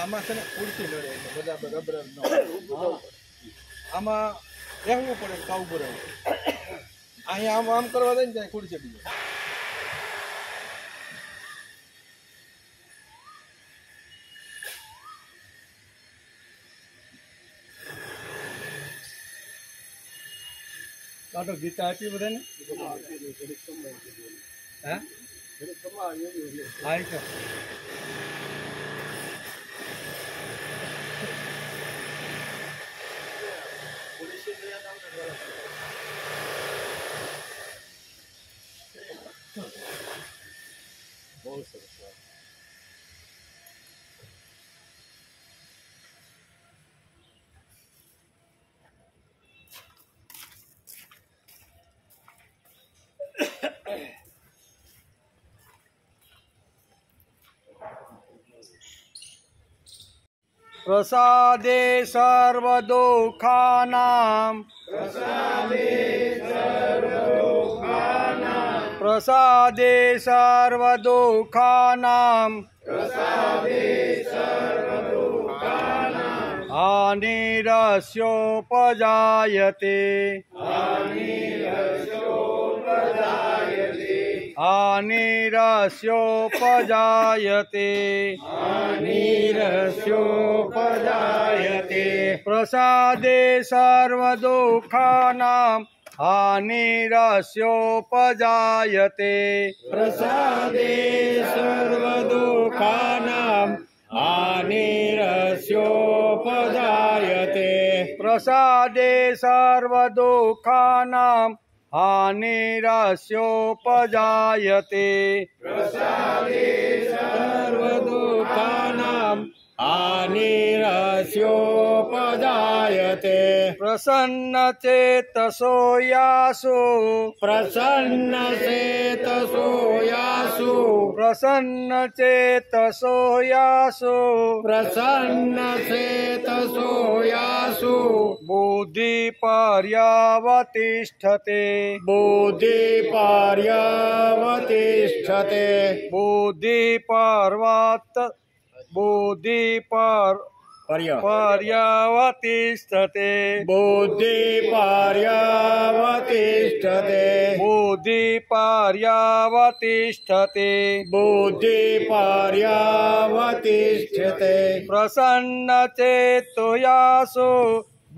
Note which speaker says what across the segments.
Speaker 1: આમાં છે ને ઉડતી નડે બધા રબર ન આમાં રહેવું પડે કાવ ઉપર અહીંયા આમ આમ કરવા દે ને ત્યાં ખુરશી ચડી જાય.
Speaker 2: કાંટો ગીતા આપી બધાને હા હા
Speaker 1: બહુ સરસ.
Speaker 2: प्रसादे सर्वदुःखानां प्रसादे सर्वदुःखानां हानिरस्योपजायते हानिरस्योपजायते प्रसादे सर्वदुःखानां हानिरस्योपजायते
Speaker 3: प्रसादे सर्वदुःखानां हानिरस्योपजायते
Speaker 2: प्रसादे सर्वदुःखानां हानिरस्योपजायते
Speaker 3: प्रसादे सर्वदुःखानां हानिरस्योपजायते
Speaker 2: प्रसन्नचेतसो यासु
Speaker 3: प्रसन्नचेतसो यासु
Speaker 2: प्रसन्नचेतसो यासु
Speaker 3: प्रसन्नचेतसो यासु
Speaker 2: बुद्धिपर्यवतिष्ठते
Speaker 3: बुद्धिपर्यवतिष्ठते
Speaker 2: पर्यवतिष्ठते
Speaker 3: बुद्धिपर्यवतिष्ठते
Speaker 2: बुद्धिपर्यवतिष्ठते
Speaker 3: बुद्धिपर्यवतिष्ठते
Speaker 2: प्रसन्नचेतो यासु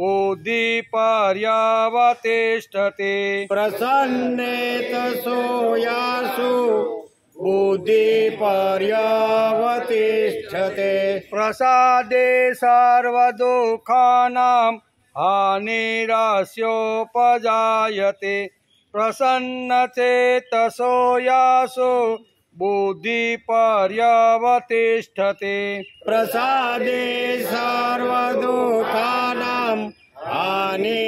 Speaker 2: बुद्धिपर्यवतिष्ठते
Speaker 3: प्रसन्नेतसो यासु बुद्धिपर्यवतिष्ठते
Speaker 2: प्रसादे सर्वदुःखानां हानिरस्योपजायते प्रसन्नचेतसो यासु बुद्धिपर्यवतिष्ठते
Speaker 3: प्रसादे सर्वदुःखानां हानिरस्योपजायते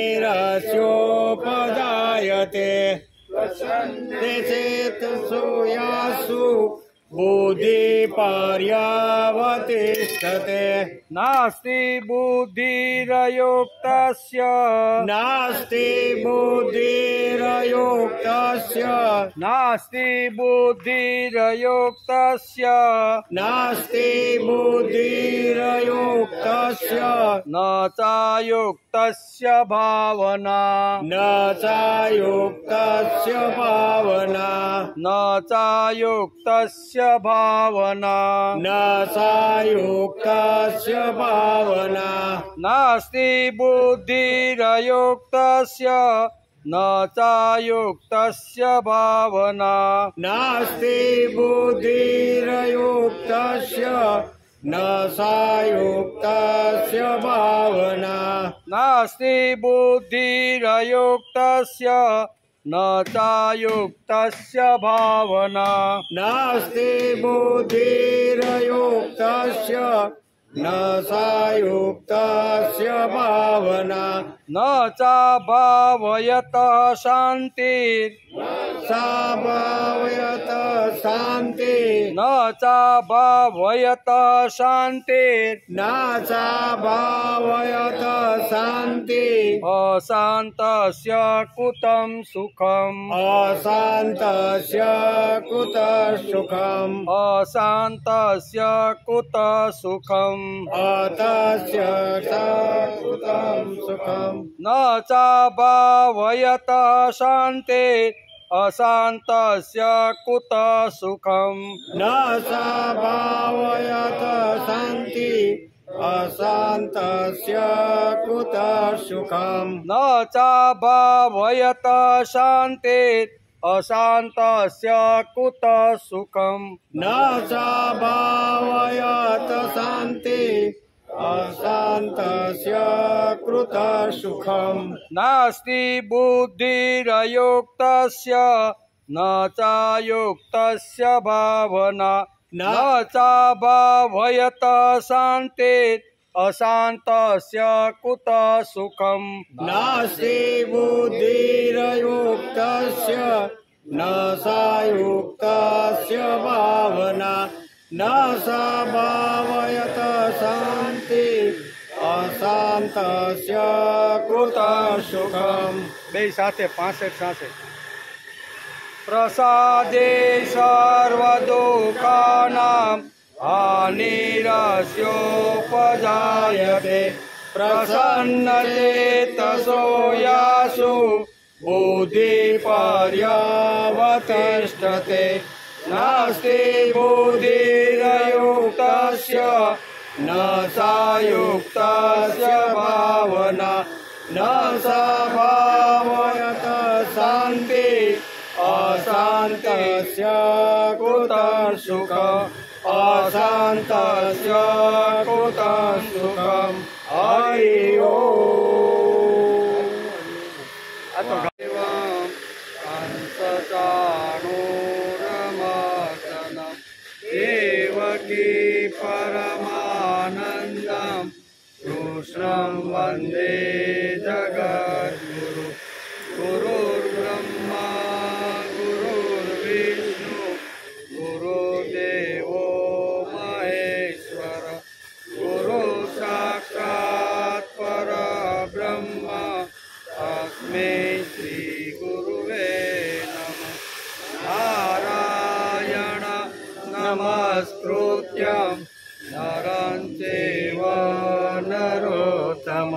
Speaker 3: प्रसन्नचेतसो यासु बुद्धिपर्यवतिष्ठते
Speaker 2: नास्ति बुद्धिरयुक्तस्य
Speaker 3: नास्ति बुद्धिरयुक्तस्य
Speaker 2: नास्ति बुद्धिरयुक्तस्य
Speaker 3: नास्ति बुद्धिरयुक्तस्य
Speaker 2: न चायुक्तस्य भावना
Speaker 3: न चायुक्तस्य भावना
Speaker 2: न चायुक्तस्य भावना
Speaker 3: न चायुक्तस्य भावना
Speaker 2: नास्ति बुद्धिरयुक्तस्य न चायुक्तस्य भावना
Speaker 3: नास्ति बुद्धिरयुक्तस्य न चायुक्तस्य भावना
Speaker 2: नास्ति बुद्धिरयुक्तस्य न चायुक्तस्य भावना
Speaker 3: नास्ति बुद्धिरयुक्तस्य न चायुक्तस्य भावना
Speaker 2: न च भावयतः शान्तिर्
Speaker 3: સાભાવયત શાંતિ
Speaker 2: ન ચાભાવયત શાંતિર
Speaker 3: ના સાભાવયત શાંતિ
Speaker 2: અશાંતસ્ય કુતં સુખમ
Speaker 3: અશાંતસ્ય કુત સુખમ
Speaker 2: અશાંતસ્ય કુત સુખમ
Speaker 3: અતસ્ય કુતમ સુખમ
Speaker 2: ન ચાભાવયત શાંતિ અશાંતસ્ય કુત સુખમ
Speaker 3: ન સાભાવયત શાંતિ અશાંતસ્ય કુત સુખમ
Speaker 2: ન ચાભાવયત શાંતિ અશાંતસ્ય કુત સુખમ
Speaker 3: ન સાભાવયત શાંતિ અશાંતસ્ય કૃત સુખમ
Speaker 2: નાસ્તિ બુદ્ધિરયુક્તસ્ય ન ચાયુક્તસ્ય ભાવના ન ચાભાવયત શાંતિ અશાંતસ્ય કુત સુખમ
Speaker 3: નાસ્તિ બુદ્ધિરયુક્તસ્ય ન સાયુક્તસ્ય ભાવના ન સાભાવયત શાંતિ અશાંતસ્ય કૃત સુખમ
Speaker 2: બે સાથે 65 પ્રસાદે સર્વદુઃખાનાં હાનિરસ્યોપજાયતે પ્રસન્નચેતસો યાસુ બુદ્ધિપર્યવતિષ્ઠતે નાસ્તિ બુદ્ધિરયુક્તસ્ય ન સાયુક્તસ્ય ભાવના ન સાભાવયત શાંતિ અશાંતસ્ય કૃત સુખ અશાંતસ્ય કૃત સુખમ હરિ ઓમ. આ તો હંસચાણૂરમર્દનમ દેવકી પરમાનંદમ કૃષ્ણં વંદે જગદ્ગુરુ ગુરુર્બ્રહ્મા ગુરુર્વિષ્ણુ ગુરુદેવો મહેશ્વર ગુરુ સાક્ષાત પરબ્રહ્મ તસ્મૈ શ્રી ગુરુવે નમઃ. નારાયણ નમસ્કૃત્યં નરં ચૈવ નરોત્તમં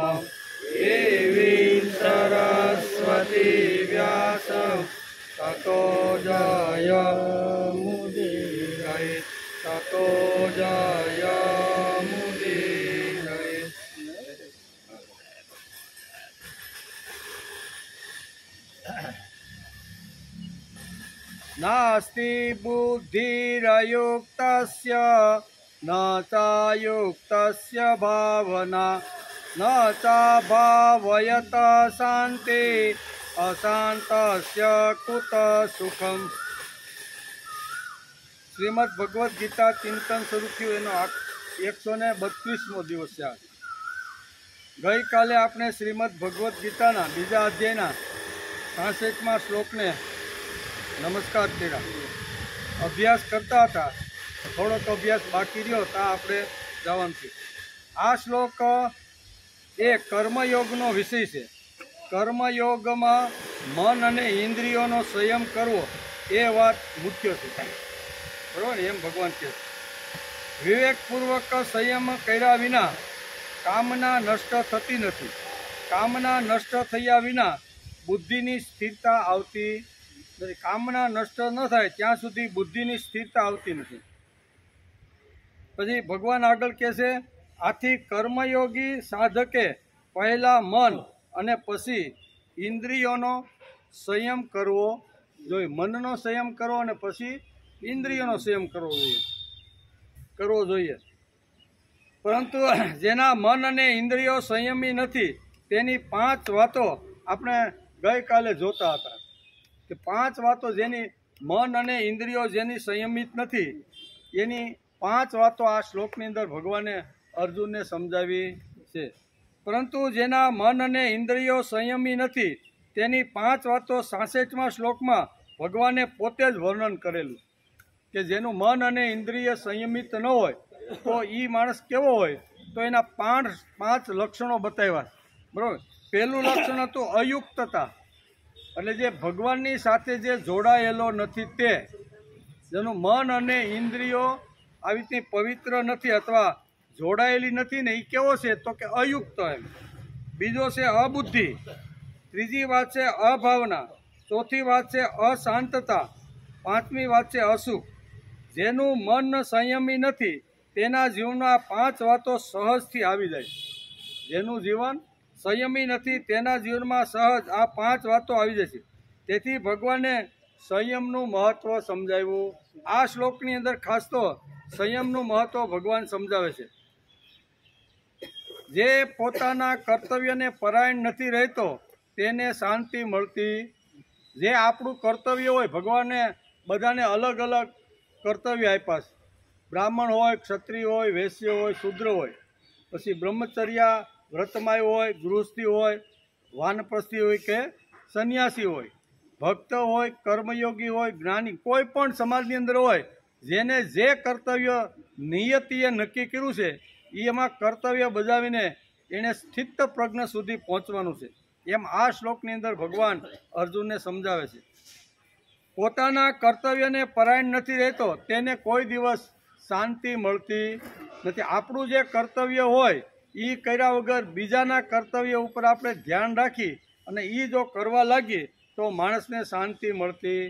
Speaker 2: દેવીં સરસ્વતી વ્યાસં તતો જયમુદીરયે તતો જયમુદીરયે. નાસ્તિ બુદ્ધિરયુક્તસ્ય ન ચાયુક્તસ્ય ભાવના ન ચાભાવયત શાંતિ અશાંતસ્ય કુત સુખમ. શ્રીમદ ભગવદ્ ગીતા ચિંતન શરૂ થયું એનો 132મો દિવસ છે. ગઈકાલે આપણે શ્રીમદ ભગવદ્ ગીતાના બીજા અધ્યાયના 66મા શ્લોકને નમસ્કાર કર્યા. અભ્યાસ કરતા હતા, થોડોક અભ્યાસ બાકી રહ્યો ત્યાં આપણે જવાનું છે. આ શ્લોક એ કર્મયોગનો વિષય છે. કર્મયોગમાં મન અને ઇન્દ્રિયોનો સંયમ કરવો એ વાત મુખ્ય છે, બરાબર ને? એમ ભગવાન કહે છે વિવેકપૂર્વક સંયમ કર્યા વિના કામના નષ્ટ થતી નથી. કામના નષ્ટ થયા વિના બુદ્ધિની સ્થિરતા આવતી નથી. કામના નષ્ટ ન થાય ત્યાં સુધી બુદ્ધિની સ્થિરતા આવતી નથી. પછી ભગવાન આગળ કહે છે, આથી કર્મયોગી સાધકે પહેલાં મન અને પછી ઇન્દ્રિયોનો સંયમ કરવો જોઈએ. મનનો સંયમ કરવો અને પછી ઇન્દ્રિયોનો સંયમ કરવો જોઈએ. પરંતુ જેના મન અને ઇન્દ્રિયો સંયમી નથી તેની 5 વાતો આપણે ગઈકાલે જોતા હતા કે 5 વાતો જેની મન અને ઇન્દ્રિયો જેની સંયમિત નથી એની 5 વાતો આ શ્લોકની અંદર ભગવાને અર્જુનને સમજાવી છે. પરંતુ જેના મન અને ઇન્દ્રિયો સંયમી નથી તેની 5 વાતો 66મા શ્લોકમાં ભગવાને પોતે જ વર્ણન કરેલું કે જેનું મન અને ઇન્દ્રિય સંયમિત ન હોય તો એ માણસ કેવો હોય, તો એના પાંચ લક્ષણો બતાવ્યા. બરાબર. પહેલું લક્ષણ હતું અયુક્તતા, એટલે જે ભગવાનની સાથે જે જોડાયેલો નથી તે, જેનું મન અને ઇન્દ્રિયો આવી રીતની પવિત્ર નથી અથવા જોડાયેલી નથી ને, એ કેવો છે તો કે અયુક્ત એમ. બીજો છે અબુદ્ધિ, ત્રીજી વાત છે અભાવના, ચોથી વાત છે અશાંતતા, પાંચમી વાત છે અસુખ. જેનું મન સંયમી નથી તેના જીવનમાં 5 વાતો સહજથી આવી જાય. જેનું જીવન સંયમી નથી તેના જીવનમાં સહજ આ 5 વાતો આવી જશે. તેથી ભગવાને સંયમનું મહત્વ સમજાવ્યું. આ શ્લોકની અંદર ખાસ તો સંયમનું મહત્વ ભગવાન સમજાવે છે. જે પોતાના કર્તવ્યને પરાયણ નથી રહેતો તેને શાંતિ મળતી. જે આપણું કર્તવ્ય હોય, ભગવાને બધાને અલગ અલગ કર્તવ્ય આપ્યા છે. બ્રાહ્મણ હોય, ક્ષત્રિય હોય, વૈશ્ય હોય, શૂદ્ર હોય, પછી બ્રહ્મચર્ય વ્રતમાય હોય, ગૃહસ્થી હોય, વાનપ્રસ્થી હોય કે સંન્યાસી હોય, ભક્ત હોય, કર્મયોગી હોય, જ્ઞાની, કોઈ પણ સમાજની અંદર હોય, જેને જે કર્તવ્ય નિયતિએ નક્કી કર્યું છે એમાં કર્તવ્ય બજાવીને એને સ્થિત પ્રજ્ઞ સુધી પહોંચવાનું છે. એમ આ શ્લોકની અંદર ભગવાન અર્જુનને સમજાવે છે. પોતાના કર્તવ્યને પરાયણ નથી રહેતો તેને કોઈ દિવસ શાંતિ મળતી નથી. આપણું જે કર્તવ્ય હોય એ કર્યા વગર બીજાના કર્તવ્ય ઉપર આપણે ધ્યાન રાખી અને એ જો કરવા લાગીએ તો માણસને શાંતિ મળતી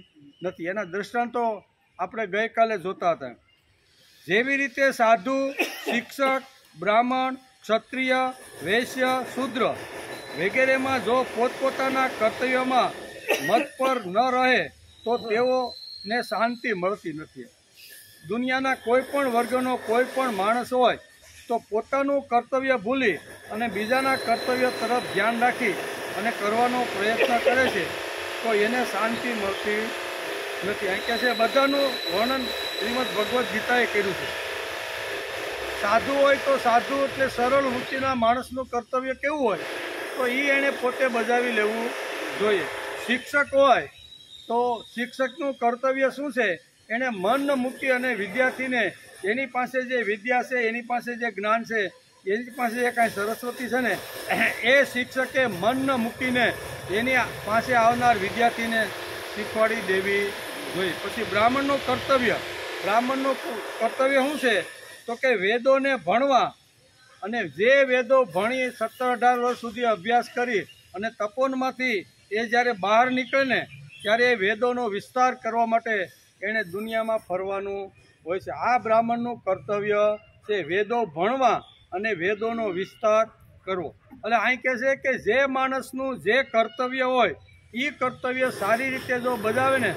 Speaker 2: નથી. એના દૃષ્ટાંતો આપણે ગઈકાલે જોતા હતા. જેવી રીતે સાધુ, શિક્ષક, બ્રાહ્મણ, ક્ષત્રિય, વૈશ્ય, શૂદ્ર વગેરેમાં જો પોતપોતાના કર્તવ્યમાં મત પર ન રહે તો તેઓને શાંતિ મળતી નથી. દુનિયાના કોઈ પણ વર્ગનો કોઈ પણ માણસ હોય તો પોતાનું કર્તવ્ય ભૂલી અને બીજાના કર્તવ્ય તરફ ધ્યાન રાખી અને કરવાનો પ્રયત્ન કરે છે તો એને શાંતિ મળતી નથી. અહીં કહે છે બધાનું વર્ણન શ્રીમદ ભગવદ્ ગીતાએ કર્યું છે. સાધુ હોય તો સાધુ એટલે સરળ વૃત્તિના માણસનું કર્તવ્ય કેવું હોય તો એ એણે પોતે બજાવી લેવું જોઈએ. શિક્ષક હોય તો શિક્ષકનું કર્તવ્ય શું છે, એણે મન મૂકી અને વિદ્યાર્થીને એની પાસે જે વિદ્યા છે, એની પાસે જે જ્ઞાન છે, એની પાસે જે કાંઈ સરસ્વતી છે ને, એ શિક્ષકે મન મૂકીને એની પાસે આવનાર વિદ્યાર્થીને શીખવાડી દેવી જોઈએ. પછી બ્રાહ્મણનું કર્તવ્ય શું છે તો કે વેદોને ભણવા, અને જે વેદો ભણી 17-18 વર્ષ સુધી અભ્યાસ કરી અને તપોનમાંથી એ જ્યારે બહાર નીકળે ને ત્યારે એ વેદોનો વિસ્તાર કરવા માટે એણે દુનિયામાં ફરવાનું હોય છે. આ બ્રાહ્મણનું કર્તવ્ય છે, વેદો ભણવા અને વેદોનો વિસ્તાર કરવો. એટલે અહીં કહે છે કે જે માણસનું જે કર્તવ્ય હોય એ કર્તવ્ય સારી રીતે જો બજાવે ને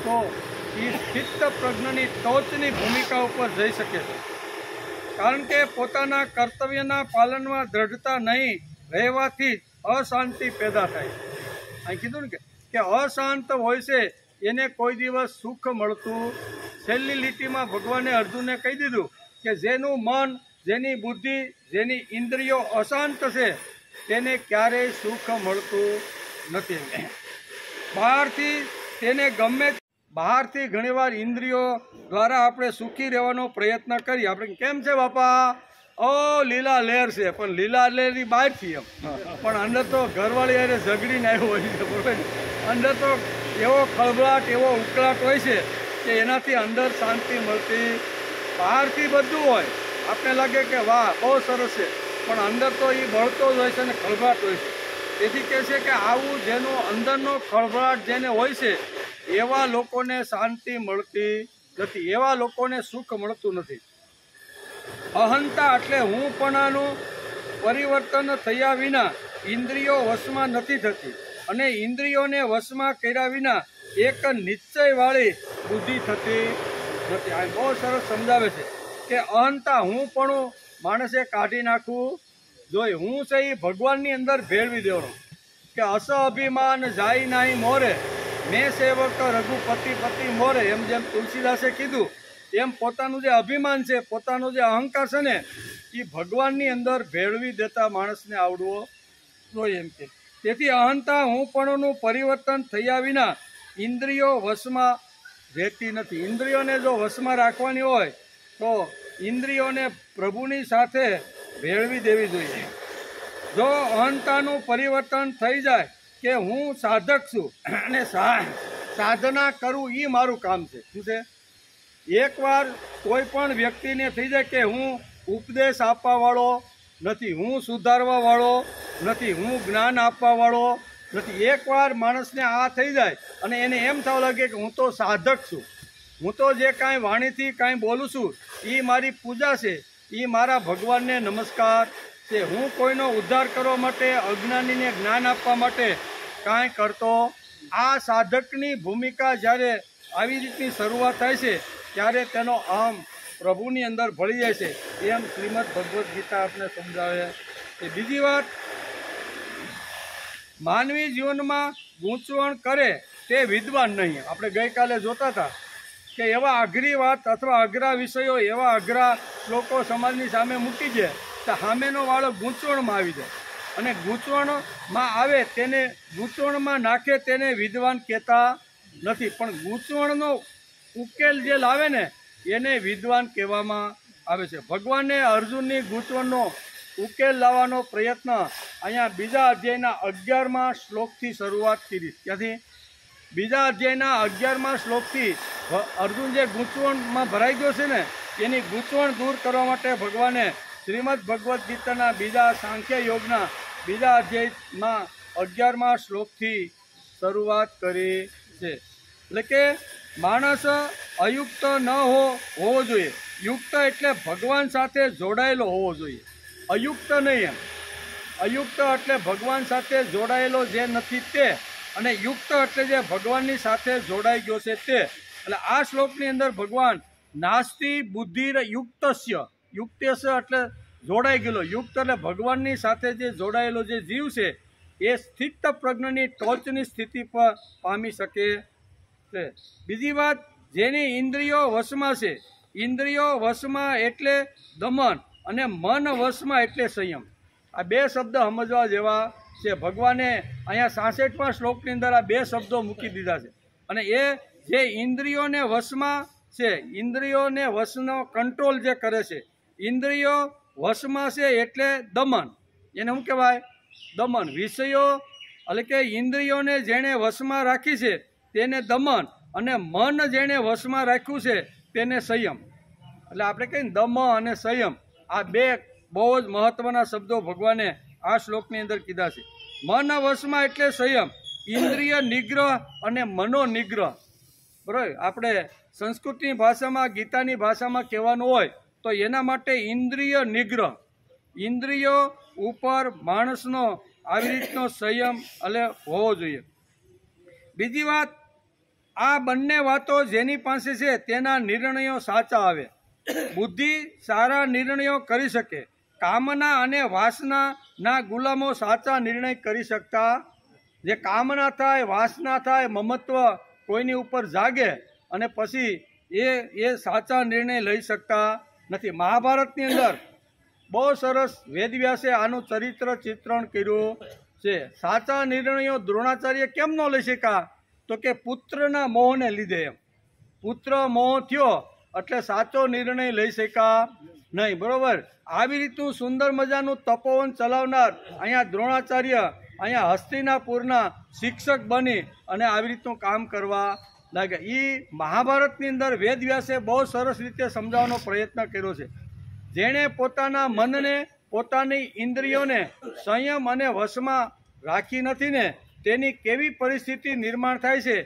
Speaker 2: તો એ ચિત્ત પ્રજ્ઞની ટોચની ભૂમિકા ઉપર જઈ શકે છે. કારણ કે પોતાના કર્તવ્યના પાલનમાં દ્રઢતા નહીં રહેવાથી અશાંતિ પેદા થાય. અહીં કીધું ને કે અશાંત હોય છે એને કોઈ દિવસ સુખ મળતું. છેલ્લી લીટીમાં ભગવાને અર્જુનને કહી દીધું કે જેનું મન, જેની બુદ્ધિ, જેની ઇન્દ્રિયો અશાંત છે તેને ક્યારેય સુખ મળતું નથી. બહારથી ઘણીવાર ઇન્દ્રિયો દ્વારા આપણે સુખી રહેવાનો પ્રયત્ન કરીએ. આપણે કેમ છે બાપા, ઓ લીલા લહેર છે, પણ લીલા લહેરની બહારથી એમ, પણ અંદર તો ઘરવાળી યારે ઝઘડીને આવ્યો હોય છે. બરોબર, અંદર તો એવો ખળભળાટ, એવો ઉકળાટ હોય છે કે એનાથી અંદર શાંતિ મળતી. બહારથી બધું હોય, આપણે લાગે કે વાહ બહુ સરસ છે, પણ અંદર તો એ બળતો જ હોય છે અને ખળભળાટ હોય છે. તેથી કહે છે કે આવું જેનો અંદરનો ખળભળાટ જેને હોય છે એવા લોકોને શાંતિ મળતી નથી, એવા લોકોને સુખ મળતું નથી. અહંતા એટલે હુંપણાનું પરિવર્તન થયા વિના ઇન્દ્રિયો વશમાં નથી થતી, અને ઇન્દ્રિયોને વશમાં કર્યા વિના એક નિશ્ચયવાળી બુદ્ધિ થતી નથી. આ બહુ સરસ સમજાવે છે કે અહંતા હુંપણું માણસે કાઢી નાખવું જોઈએ. હું છે એ ભગવાનની અંદર ભેળવી દેવાનો. કે અસ અભિમાન જાય નાહી મોરે, મેં સેવક રઘુપતિ પતિ મોરે. એમ જેમ તુલસીદાસે કીધું એમ પોતાનું જે અભિમાન છે, પોતાનો જે અહંકાર છે ને, એ ભગવાનની અંદર ભેળવી દેતા માણસને આવડવો જોઈએ એમ કે. તેથી અહંતા હુંપણુંનું પરિવર્તન થયા વિના ઇન્દ્રિયો વશમાં રહેતી નથી. ઇન્દ્રિયોને જો વશમાં રાખવાની હોય તો ઇન્દ્રિયોને પ્રભુની સાથે ભેળવી દેવી જોઈએ. જો અહંતાનું પરિવર્તન થઈ જાય કે હું સાધક છું અને સાધના કરું એ મારું કામ છે. શું છે? એકવાર કોઈ પણ વ્યક્તિને થઈ જાય કે હું ઉપદેશ આપવાવાળો નથી, હું સુધારવાવાળો નથી, હું જ્ઞાન આપવાવાળો નથી. એકવાર માણસને આ થઈ જાય અને એને એમ થવા લાગે કે હું તો સાધક છું, હું તો જે કાંઈ વાણીથી કાંઈ બોલું છું એ મારી પૂજા છે, એ મારા ભગવાનને નમસ્કાર છે, હું કોઈનો ઉદ્ધાર કરવા માટે, અજ્ઞાનીને જ્ઞાન આપવા માટે કાંઈ કરતો. આ સાધકની ભૂમિકા જ્યારે આવી રીતની શરૂઆત થાય છે ત્યારે તેનો અહમ પ્રભુની અંદર ભળી જાય છે. એમ શ્રીમદ ભગવદ્ ગીતા આપણે સમજાવે છે. બીજી વાત, માનવી જીવનમાં ગૂંચવણ કરે તે વિદ્વાન નહીં. આપણે ગઈકાલે જોતા હતા કે એવા અઘરી વાત અથવા અઘરા વિષયો, એવા અઘરા શ્લોકો સમાજની સામે મૂકી દે તો સામેનો વાળો ગૂંચવણમાં આવી જાય, અને ગૂંચવણમાં આવે તેને ગૂંચવણમાં નાખે તેને વિદ્વાન કહેતા નથી. પણ ગૂંચવણનો ઉકેલ જે લાવે ને એને વિદ્વાન કહેવામાં આવે છે. ભગવાને અર્જુનની ગૂંચવણનો ઉકેલ લાવવાનો પ્રયત્ન અહીંયા બીજા અધ્યાયના 11મા શ્લોકથી શરૂઆત કરી. ત્યાંથી બીજા અધ્યાયના 11મા શ્લોકથી અર્જુન જે ગૂંચવણમાં ભરાઈ ગયો છે ને એની ગૂંચવણ દૂર કરવા માટે ભગવાને શ્રીમદ ભગવદ્ ગીતાના બીજા સાંખ્ય યોગના બીજા અધ્યાયમાં 11મા શ્લોકથી શરૂઆત કરી છે. એટલે કે માણસ અયુક્ત ન હોવો જોઈએ. યુક્ત એટલે ભગવાન સાથે જોડાયેલો હોવો જોઈએ, અયુક્ત નહીં. એમ અયુક્ત એટલે ભગવાન સાથે જોડાયેલો જે નથી તે, અને યુક્ત એટલે જે ભગવાનની સાથે જોડાઈ ગયો છે તે. એટલે આ શ્લોકની અંદર ભગવાન નાસ્તિ બુદ્ધિર યુક્તસ્ય, યુક્તસ્ય એટલે જોડાઈ ગયેલો, યુક્ત એટલે ભગવાનની સાથે જે જોડાયેલો જે જીવ છે એ સ્થિત પ્રજ્ઞની ટોચની સ્થિતિ પર પામી શકે છે. બીજી વાત, જેની ઇન્દ્રિયો વશમાં છે. ઇન્દ્રિયો વશમાં એટલે દમન અને મન વશમાં એટલે સંયમ. આ બે શબ્દ સમજવા જેવા છે. ભગવાને અહીંયા 66મા શ્લોકની અંદર આ બે શબ્દો મૂકી દીધા છે. અને એ જે ઇન્દ્રિયોને વશમાં છે, ઇન્દ્રિયોને વશનો કંટ્રોલ જે કરે છે, ઇન્દ્રિયો વશમાં છે એટલે દમન. એને શું કહેવાય? દમન. વિષયો એટલે કે ઇન્દ્રિયોને જેણે વશમાં રાખી છે તેને દમન, અને મન જેણે વશમાં રાખ્યું છે તેને સંયમ. એટલે આપણે કહીએ દમ અને સંયમ, આ બે બહુ જ મહત્વના શબ્દો ભગવાને આ શ્લોકની અંદર કીધા છે. મન વશમાં એટલે સંયમ, ઇન્દ્રિય નિગ્રહ અને મનો નિગ્રહ. બરાબર? આપણે સંસ્કૃતની ભાષામાં, ગીતાની ભાષામાં કહેવાનું હોય તો એના માટે ઇન્દ્રિય નિગ્રહ, ઇન્દ્રિયો ઉપર માણસનો આવી રીતનો સંયમ એટલે હોવો જોઈએ. બીજી વાત, આ બંને વાતો જેની પાસે છે તેના નિર્ણયો સાચા આવે. બુદ્ધિ સારા નિર્ણયો કરી શકે. કામના અને વાસનાના ગુલામો સાચા નિર્ણય કરી શકતા. જે કામના થાય, વાસના થાય, મમત્વ કોઈની ઉપર જાગે અને પછી એ સાચા નિર્ણય લઈ શકતા નથી. મહાભારતની અંદર બહુ સરસ વેદવ્યાસે આનું ચરિત્ર ચિત્રણ કર્યું છે. સાચા નિર્ણયો દ્રોણાચાર્ય કેમ ન લઈ શક્યા? તો કે પુત્રના મોહને લીધે. એમ પુત્ર મોહ થયો એટલે સાચો નિર્ણય લઈ શક્યા નહીં. બરોબર? આવી રીતનું સુંદર મજાનું તપોવન ચલાવનાર અહીંયા દ્રોણાચાર્ય અહીંયા હસ્તિનાપુરના શિક્ષક બની અને આવી રીતનું કામ કરવા લાગે. એ મહાભારતની અંદર વેદવ્યાસે બહુ સરસ રીતે સમજાવવાનો પ્રયત્ન કર્યો છે. જેણે પોતાના મનને, પોતાની ઇન્દ્રિયોને સંયમ અને વશમાં રાખી નથી ને તેની કેવી પરિસ્થિતિ નિર્માણ થાય છે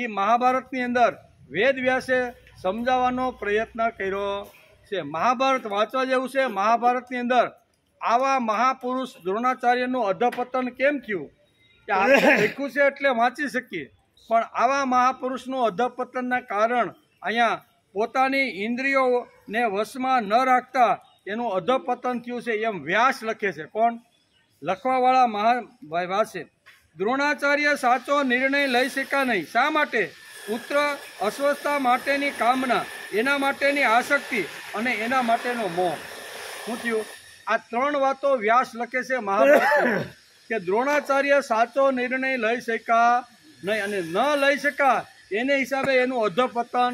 Speaker 2: એ મહાભારતની અંદર વેદવ્યાસે સમજાવવાનો પ્રયત્ન કર્યો છે. મહાભારત વાંચવા જેવું છે. મહાભારતની અંદર આવા મહાપુરુષ દ્રોણાચાર્યનું અધપતન કેમ થયું કે આપણે લખ્યું છે એટલે વાંચી શકીએ, પણ આવા મહાપુરુષનું અધપતનના કારણ અહીંયા પોતાની ઇન્દ્રિયોને વશમાં ન રાખતા એનું અધપતન થયું છે એમ વ્યાસ લખે છે. કોણ? લખવાવાળા મહાવ્યાસ છે. દ્રોણાચાર્ય સાચો નિર્ણય લઈ શક્યા નહીં. શા માટે? પુત્ર અસ્વસ્થતા માટેની કામના, એના માટેની આસક્તિ અને એના માટેનો મોહ. શું થયું? આ ત્રણ વાતો વ્યાસ લખે છે મહાભારત કે દ્રોણાચાર્ય સાચો નિર્ણય લઈ શક્યા નહીં, અને ન લઈ શકા એને હિસાબે એનું અધપતન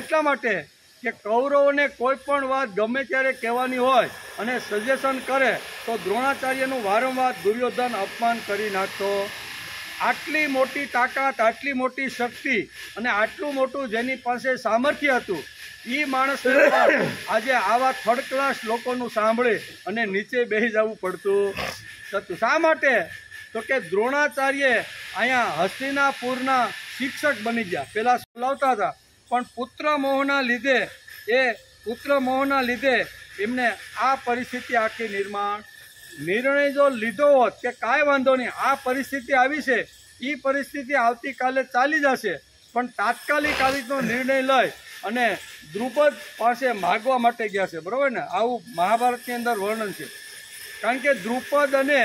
Speaker 2: એટલા માટે કે કૌરવોને કોઈ પણ વાત ગમે ત્યારે કહેવાની હોય અને સજેશન કરે તો દ્રોણાચાર્યનું વારંવાર દુર્યોધન અપમાન કરી નાખતો. આટલી મોટી તાકાત, આટલી મોટી શક્તિ અને આટલું મોટું જેની પાસે સામર્થ્ય હતું એ માણસને પણ આજે આવા થર્ડ ક્લાસ લોકોનું સાંભળે અને નીચે બેસી જવું પડતું હતું. શા માટે? તો કે દ્રોણાચાર્ય અહીંયા હસ્તિનાપુરના શિક્ષક બની ગયા. પહેલાં લાવતા હતા પણ પુત્ર મોહના લીધે એમને આ પરિસ્થિતિ આખી નિર્ણય જો લીધો હોત કે કાંઈ વાંધો નહીં, આ પરિસ્થિતિ આવી છે, એ પરિસ્થિતિ આવતીકાલે ચાલી જશે, પણ તાત્કાલિક આવી રીતનો નિર્ણય લઈ અને દ્રુપદ પાસે માગવા માટે ગયા છે. બરાબર ને? આવું મહાભારતની અંદર વર્ણન છે. કારણ કે દ્રુપદ અને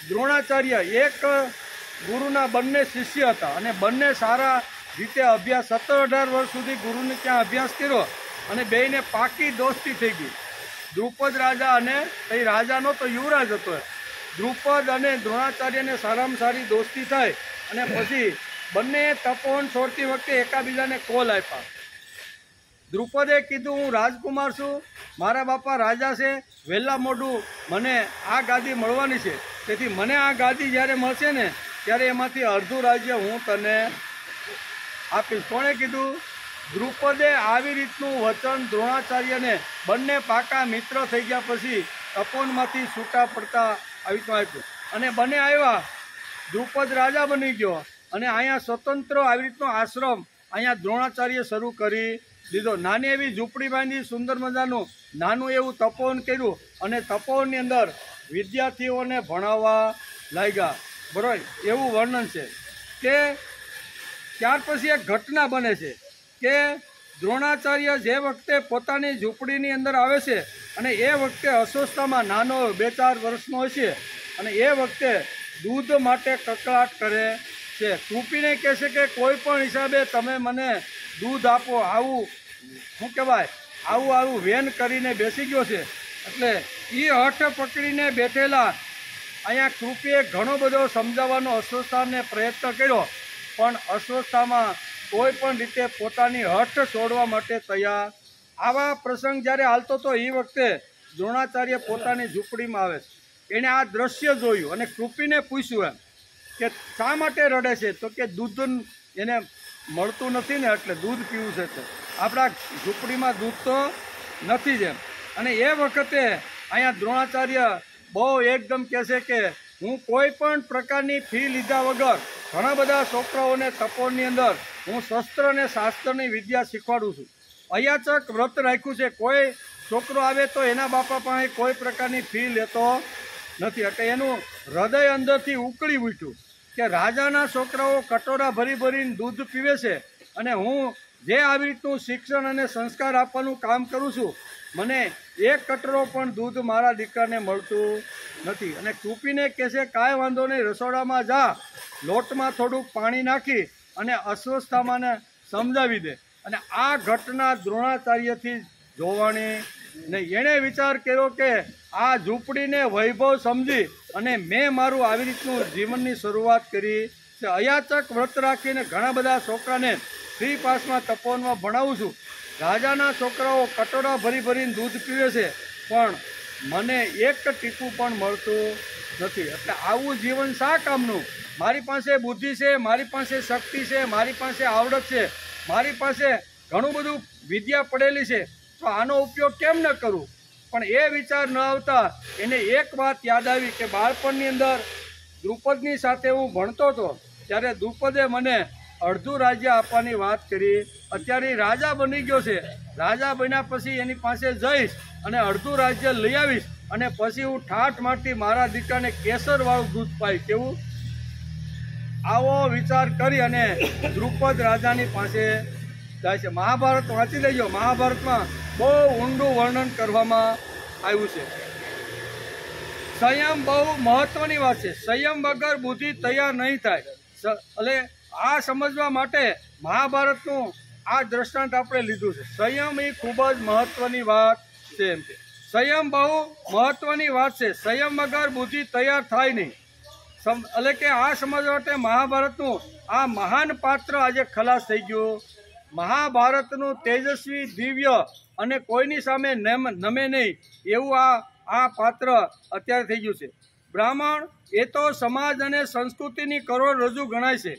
Speaker 2: દ્રોણાચાર્ય એક ગુરુના બંને શિષ્ય હતા અને બંને સારા રીતે અભ્યાસ 17-18 વર્ષ સુધી ગુરુને ત્યાં અભ્યાસ કર્યો અને બેયને પાકી દોસ્તી થઈ ગઈ. દ્રુપદ રાજા અને એ રાજાનો તો યુવરાજ હતો. દ્રુપદ અને દ્રોણાચાર્યને સારામાં સારી દોસ્તી થાય અને પછી બંને તપોવન છોડતી વખતે એકાબીજાને કોલ આપ્યા. દ્રુપદે કીધું, હું રાજકુમાર છું, મારા બાપા રાજા છે, વહેલા મોડું મને આ ગાદી મળવાની છે, તેથી મને આ ગાદી જ્યારે મળશે ને ત્યારે એમાંથી અડધું રાજ્ય હું તને આપીશ. કોણે કીધું? દ્રુપદે આવી રીતનું વચન દ્રોણાચાર્યને બંને પાકા મિત્ર થઈ ગયા પછી તપોવનમાંથી છૂટા પડતા આવી રીતનું આપ્યું અને બંને આવ્યા. દ્રુપદ રાજા બની ગયો અને અહીંયા સ્વતંત્ર આવી રીતનો આશ્રમ અહીંયા દ્રોણાચાર્ય શરૂ કરી દીધો. નાની એવી ઝૂંપડી બાંધી સુંદર મજાનું નાનું એવું તપોવન કર્યું અને તપોવનની અંદર વિદ્યાર્થીઓને ભણાવવા લાગ્યા. બરાબર? એવું વર્ણન છે કે ત્યાર પછી એક ઘટના બને છે કે દ્રોણાચાર્ય જે વખતે પોતાની ઝૂંપડીની અંદર આવે છે અને એ વખતે અસ્વસ્થતામાં નાનો 2-4 વર્ષનો હશે અને એ વખતે દૂધ માટે કકળાટ કરે છે. કૃપીને કહે છે કે કોઈ પણ હિસાબે તમે મને દૂધ આપો. આવું શું કહેવાય, આવું વેન કરીને બેસી ગયો છે. એટલે એ હઠ પકડીને બેઠેલા અહીંયા કૃપીએ ઘણો બધો સમજાવવાનો અસ્વસ્થતાને પ્રયત્ન કર્યો પણ અસ્વસ્થતામાં કોઈ પણ રીતે પોતાની હઠ છોડવા માટે તૈયાર. આવા પ્રસંગ જ્યારે હાલતો હતો એ વખતે દ્રોણાચાર્ય પોતાની ઝૂંપડીમાં આવે છે. એણે આ દ્રશ્ય જોયું અને કૃપીને પૂછ્યું એમ કે શા માટે રડે છે? તો કે દૂધ એને મળતું નથી ને એટલે દૂધ પીવું છે. તો આપણા ઝૂંપડીમાં દૂધ તો નથી જ એમ. અને એ વખતે અહીંયા દ્રોણાચાર્ય બહુ એકદમ કહે છે કે હું કોઈ પણ પ્રકારની ફી લીધા વગર ઘણા બધા છોકરાઓને તપોવનની અંદર હું શસ્ત્ર અને શાસ્ત્રની વિદ્યા શીખવાડું છું. અયાચક વ્રત રાખ્યું છે. કોઈ છોકરો આવે તો એના બાપા પાસે કોઈ પ્રકારની ફી લેતો નથી. એટલે એનું હૃદય અંદરથી ઉકળી ઉઠ્યું કે રાજાના છોકરાઓ કટોરા ભરીને દૂધ પીવે છે અને હું જે આવી રીતનું શિક્ષણ અને સંસ્કાર આપવાનું કામ કરું છું, મને એક કટરો પણ દૂધ મારા દીકરાને મળતું નથી. અને કૃપીને કહે છે કાંઈ વાંધો નહીં, રસોડામાં જા, લોટમાં થોડુંક પાણી નાખી અને અસ્વસ્થતામાંને સમજાવી દે. અને આ ઘટના દ્રોણાચાર્યથી જોવાની નહીં. એણે વિચાર કર્યો કે આ ઝૂંપડીને વૈભવ સમજી અને મેં મારું આવી રીતનું જીવનની શરૂઆત કરી છે. અયાચક વ્રત રાખીને ઘણા બધા છોકરાને ફ્રી પાસમાં તપોવનમાં ભણાવું છું. રાજાના છોકરાઓ કટોરા ભરીને દૂધ પીવે છે પણ મને એક ટીપું પણ મળતું નથી. એટલે આવું જીવન શા કામનું? મારી પાસે બુદ્ધિ છે, મારી પાસે શક્તિ છે, મારી પાસે આવડત છે, મારી પાસે ઘણું બધું વિદ્યા પડેલી છે, તો આનો ઉપયોગ કેમ ન કરું? પણ એ વિચાર ન આવતા એને એક વાત યાદ આવી કે બાળપણની અંદર દ્રુપદની સાથે હું ભણતો હતો ત્યારે દ્રુપદે મને અડધું રાજ્ય આપવાની વાત કરી. અત્યારે રાજા બની ગયો છે, રાજા બન્યા પછી એની પાસે જઈશ અને અડધું રાજ્ય લઈ આવીશ અને પછી હું ઠાઠ મારથી મારા દીકરાને કેસરવાળું દૂધ પાઈ. કેવું? આવો વિચાર કરી અને દ્રુપદ રાજાની પાસે જાય છે. મહાભારત વાંચી લેજો. મહાભારતમાં બહુ ઊંડું વર્ણન કરવામાં આવ્યું છે. સંયમ બહુ મહત્વની વાત છે. સંયમ વગર બુદ્ધિ તૈયાર નહીં થાય. એટલે આ સમજવા માટે મહાભારતનું આ દ્રષ્ટાંત આપણે લીધું છે. સંયમ એ ખૂબ જ મહત્વની વાત છે. એમ કે સંયમ બહુ મહત્વની વાત છે. સંયમ વગર બુદ્ધિ તૈયાર થાય નહીં. એટલે કે આ સમજવા માટે મહાભારતનું આ મહાન પાત્ર આજે ખલાસ થઈ ગયું. મહાભારતનું તેજસ્વી, દિવ્ય અને કોઈની સામે નમે નહીં એવું આ પાત્ર અત્યારે થઈ ગયું છે. બ્રાહ્મણ એ તો સમાજ અને સંસ્કૃતિની કરોડરજ્જુ ગણાય છે.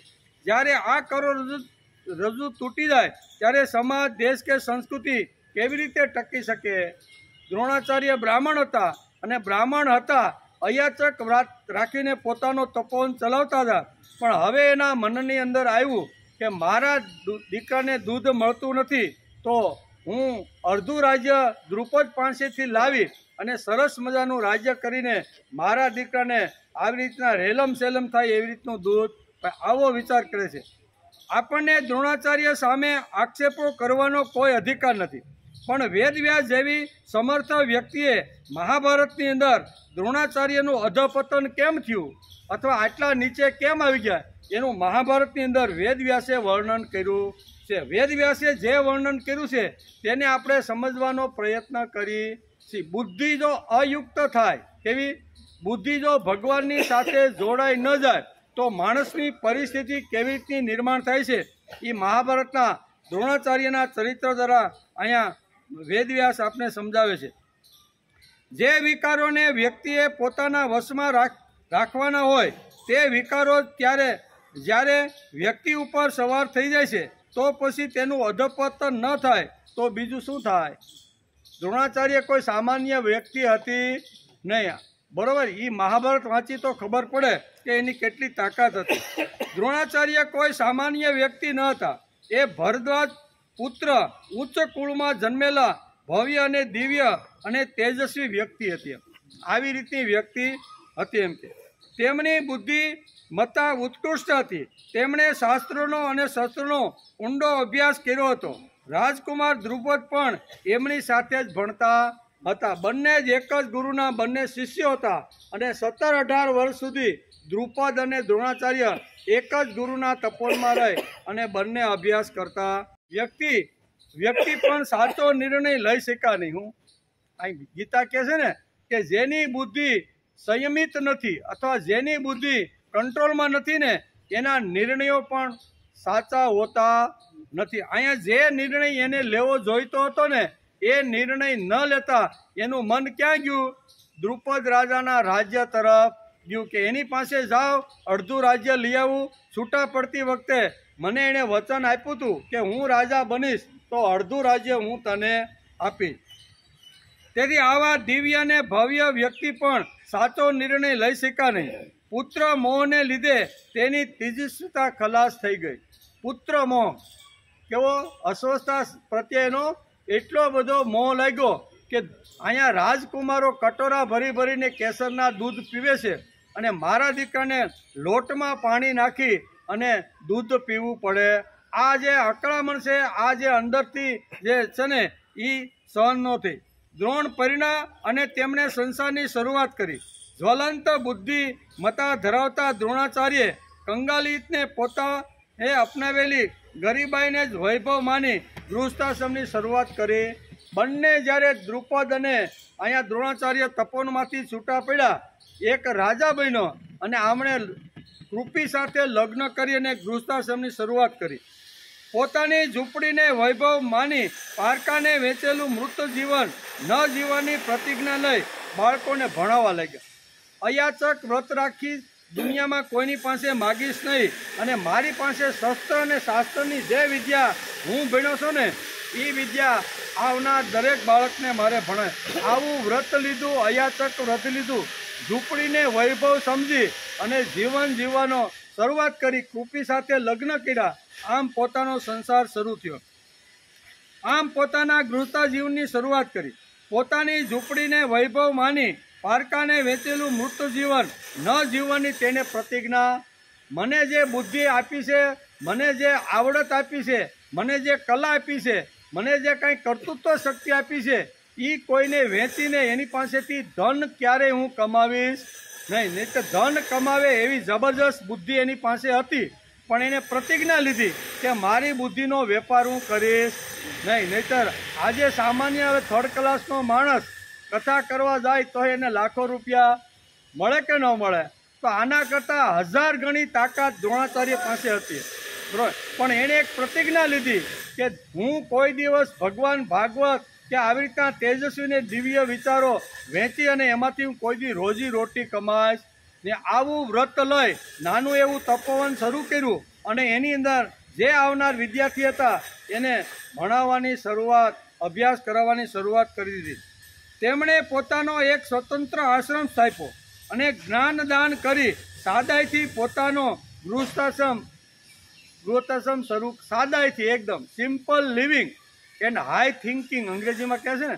Speaker 2: જ્યારે આ કરોડરજ્જુ તૂટી જાય ત્યારે સમાજ, દેશ કે સંસ્કૃતિ કેવી રીતે ટકી શકે? દ્રોણાચાર્ય બ્રાહ્મણ હતા અને બ્રાહ્મણ હતા અયાચક રાખીને પોતાનો તપોવન ચલાવતા હતા. પણ હવે એના મનની અંદર આવ્યું કે મારા દીકરાને દૂધ મળતું નથી તો હું અડધું રાજ્ય દ્રુપદ પાસેથી લાવી અને સરસ મજાનું રાજ્ય કરીને મારા દીકરાને આવી રીતના રેલમ સેલમ થાય એવી રીતનું દૂધ, આવો વિચાર કરે છે. આપણને દ્રોણાચાર્ય સામે આક્ષેપો કરવાનો કોઈ અધિકાર નથી, પણ વેદવ્યાસ જેવી સમર્થ વ્યક્તિએ મહાભારતની અંદર દ્રોણાચાર્યનું અધપતન કેમ થયું અથવા આટલા નીચે કેમ આવી ગયા એનું મહાભારતની અંદર વેદવ્યાસે વર્ણન કર્યું છે. વેદવ્યાસે જે વર્ણન કર્યું છે તેને આપણે સમજવાનો પ્રયત્ન કરીએ છીએ. બુદ્ધિ જો અયુક્ત થાય, કેવી બુદ્ધિ જો ભગવાનની સાથે જોડાઈ ન જાય તો માણસની પરિસ્થિતિ કેવી રીતની નિર્માણ થાય છે એ મહાભારતના દ્રોણાચાર્યના ચરિત્ર દ્વારા અહીંયા વેદવ્યાસ આપને સમજાવે છે. જે વિકારોને વ્યક્તિએ પોતાના વશમાં રાખવાના હોય તે વિકારો જ્યારે વ્યક્તિ ઉપર સવાર થઈ જાય છે તો પછી તેનું અધપતન ન થાય તો બીજું શું થાય? દ્રોણાચાર્ય કોઈ સામાન્ય વ્યક્તિ હતી નહીં, બરોબર. એ મહાભારત વાંચી તો ખબર પડે કે એની કેટલી તાકાત હતી. દ્રોણાચાર્ય કોઈ સામાન્ય વ્યક્તિ ન હતા. એ ભરદ્વાજ પુત્ર, ઉચ્ચ કુળમાં જન્મેલા ભવ્ય અને દિવ્ય અને તેજસ્વી વ્યક્તિ હતી. આવી રીતની વ્યક્તિ હતી. એમ કે તેમની બુદ્ધિ મતા ઉત્કૃષ્ટ હતી. તેમણે શાસ્ત્રોનો અને શસ્ત્રોનો ઊંડો અભ્યાસ કર્યો હતો. રાજકુમાર દ્રુપદ પણ એમની સાથે જ ભણતા હતા. બંને જ એક જ ગુરુના બંને શિષ્યો હતા અને 17-18 વર્ષ સુધી દ્રુપદ અને દ્રોણાચાર્ય એક જ ગુરુના તપોવનમાં રહી અને બંને અભ્યાસ કરતા. વ્યક્તિ પણ સાચો નિર્ણય લઈ શક્યા નહીં. હું અહીં ગીતા કહે છે ને કે જેની બુદ્ધિ સંયમિત નથી અથવા જેની બુદ્ધિ કંટ્રોલમાં નથી ને એના નિર્ણયો પણ સાચા હોતા નથી. અહીંયા જે નિર્ણય એને લેવો જોઈતો હતો ને એ નિર્ણય ન લેતા એનું મન ક્યાં ગયું? દ્રુપદ રાજાના રાજ્ય તરફ ગયું કે એની પાસે જાઓ, અડધું રાજ્ય લઈ આવું. છૂટા પડતી વખતે મને એણે વચન આપ્યું હતું કે હું રાજા બનીશ તો અડધું રાજ્ય હું તને આપીશ. તેથી આવા દિવ્ય અને ભવ્ય વ્યક્તિ પણ સાચો નિર્ણય લઈ શક્યા નહીં. પુત્ર મોહને લીધે તેની તેજસ્વીતા ખલાસ થઈ ગઈ. પુત્ર મોહ કેવો? અસ્વસ્થતા પ્રત્યેનો એટલો બધો મોહ લાગ્યો કે અહીંયા રાજકુમારો કટોરા ભરીને કેસરના દૂધ પીવે છે અને મારા દીકરાને લોટમાં પાણી નાખી અને દૂધ પીવું પડે. આ જે અકળામણ છે, આ જે અંદરથી જે છે ને એ સહન ન થઈ. દ્રોણ પરિણા અને તેમણે સંસારની શરૂઆત કરી. જ્વલંત બુદ્ધિ મતા ધરાવતા દ્રોણાચાર્ય કંગાલિતને પોતાએ અપનાવેલી ગરીબાઈને જ વૈભવ માની ગૃહસ્થાશ્રમની શરૂઆત કરી. બંને જ્યારે દ્રુપદ અને અહીંયા દ્રોણાચાર્ય તપોવનમાંથી છૂટા પડ્યા, એક રાજા બન્યો અને આમણે કૃપી સાથે લગ્ન કરી અને ગૃહસ્થાશ્રમની શરૂઆત કરી. પોતાની ઝૂંપડીને વૈભવ માની પારકાને વેચેલું મૃત જીવન ન જીવવાની પ્રતિજ્ઞા લઈ બાળકોને ભણાવવા લાગ્યા. અયાચક વ્રત રાખી દુનિયામાં કોઈની પાસે માગીશ નહીં અને મારી પાસે શસ્ત્ર અને શાસ્ત્રની જે વિદ્યા હું ભણ્યો છું ને એ વિદ્યા આવનાર દરેક બાળકને મારે ભણાય. આવું વ્રત લીધું, અયાચક વ્રત લીધું. ઝૂંપડીને વૈભવ સમજી અને જીવન જીવવાનો શરૂઆત કરી. કૃપી સાથે લગ્ન કર્યા. આમ પોતાનો સંસાર શરૂ થયો. આમ પોતાના ગૃહસ્થ જીવનની શરૂઆત કરી. પોતાની ઝૂંપડીને વૈભવ માની પારકાને વેચેલું મૃત જીવન ન જીવવાની તેને પ્રતિજ્ઞા. મને જે બુદ્ધિ આપી છે, મને જે આવડત આપી છે, મને જે કલા આપી છે, મને જે કાંઈ કર્તૃત્વ શક્તિ આપી છે એ કોઈને વેચીને એની પાસેથી ધન ક્યારેય હું કમાવીશ નહીં તો ધન કમાવે એવી જબરજસ્ત બુદ્ધિ એની પાસે હતી. પણ એને પ્રતિજ્ઞા લીધી કે મારી બુદ્ધિનો વેપાર હું કરીશ નહીંતર આજે સામાન્ય હવે 3rd ક્લાસનો માણસ કથા કરવા જાય તો એને લાખો રૂપિયા મળે કે ન મળે? તો આના કરતાં 1000 ગણી તાકાત દ્રોણાચાર્ય પાસે હતી, બરાબર. પણ એણે એક પ્રતિજ્ઞા લીધી કે હું કોઈ દિવસ ભગવાન ભાગવત કે આવી રીતના તેજસ્વી ને દિવ્ય વિચારો વહેંચી અને એમાંથી હું કોઈ દી રોજી રોટી કમાઈશ ને આવું વ્રત લઈ નાનું એવું તપોવન શરૂ કર્યું અને એની અંદર જે આવનાર વિદ્યાર્થી હતા એને ભણાવવાની શરૂઆત, અભ્યાસ કરાવવાની શરૂઆત કરી દીધી. તેમણે પોતાનો એક સ્વતંત્ર આશ્રમ સ્થાપ્યો અને જ્ઞાનદાન કરી સાદાઈથી પોતાનો ગૃહસ્થાશ્રમ શરૂ, સાદાઈથી એકદમ simple living and high thinking, અંગ્રેજીમાં કહે છે ને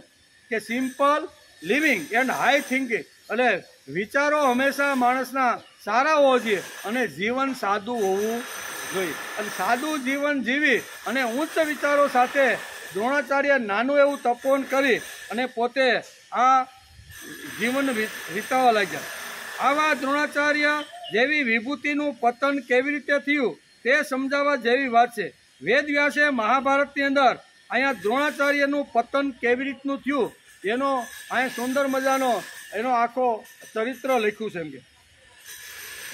Speaker 2: કે simple living and high thinking, એટલે વિચારો હંમેશા માણસના સારા હોવા જોઈએ અને જીવન સાદું હોવું જોઈએ. અને સાદું જીવન જીવી અને ઉચ્ચ વિચારો સાથે દ્રોણાચાર્ય નાનું એવું તપોવન કરી અને પોતે આ જીવન વિતાવવા લાગ્યા. આવા દ્રોણાચાર્ય જેવી વિભૂતિનું પતન કેવી રીતે થયું તે સમજાવવા જેવી વાત છે. વેદવ્યાસે મહાભારતની અંદર અહીંયા દ્રોણાચાર્યનું પતન કેવી રીતનું થયું એનો અહીંયા સુંદર મજાનો એનો આખો ચરિત્ર લખ્યું છે. એમ કે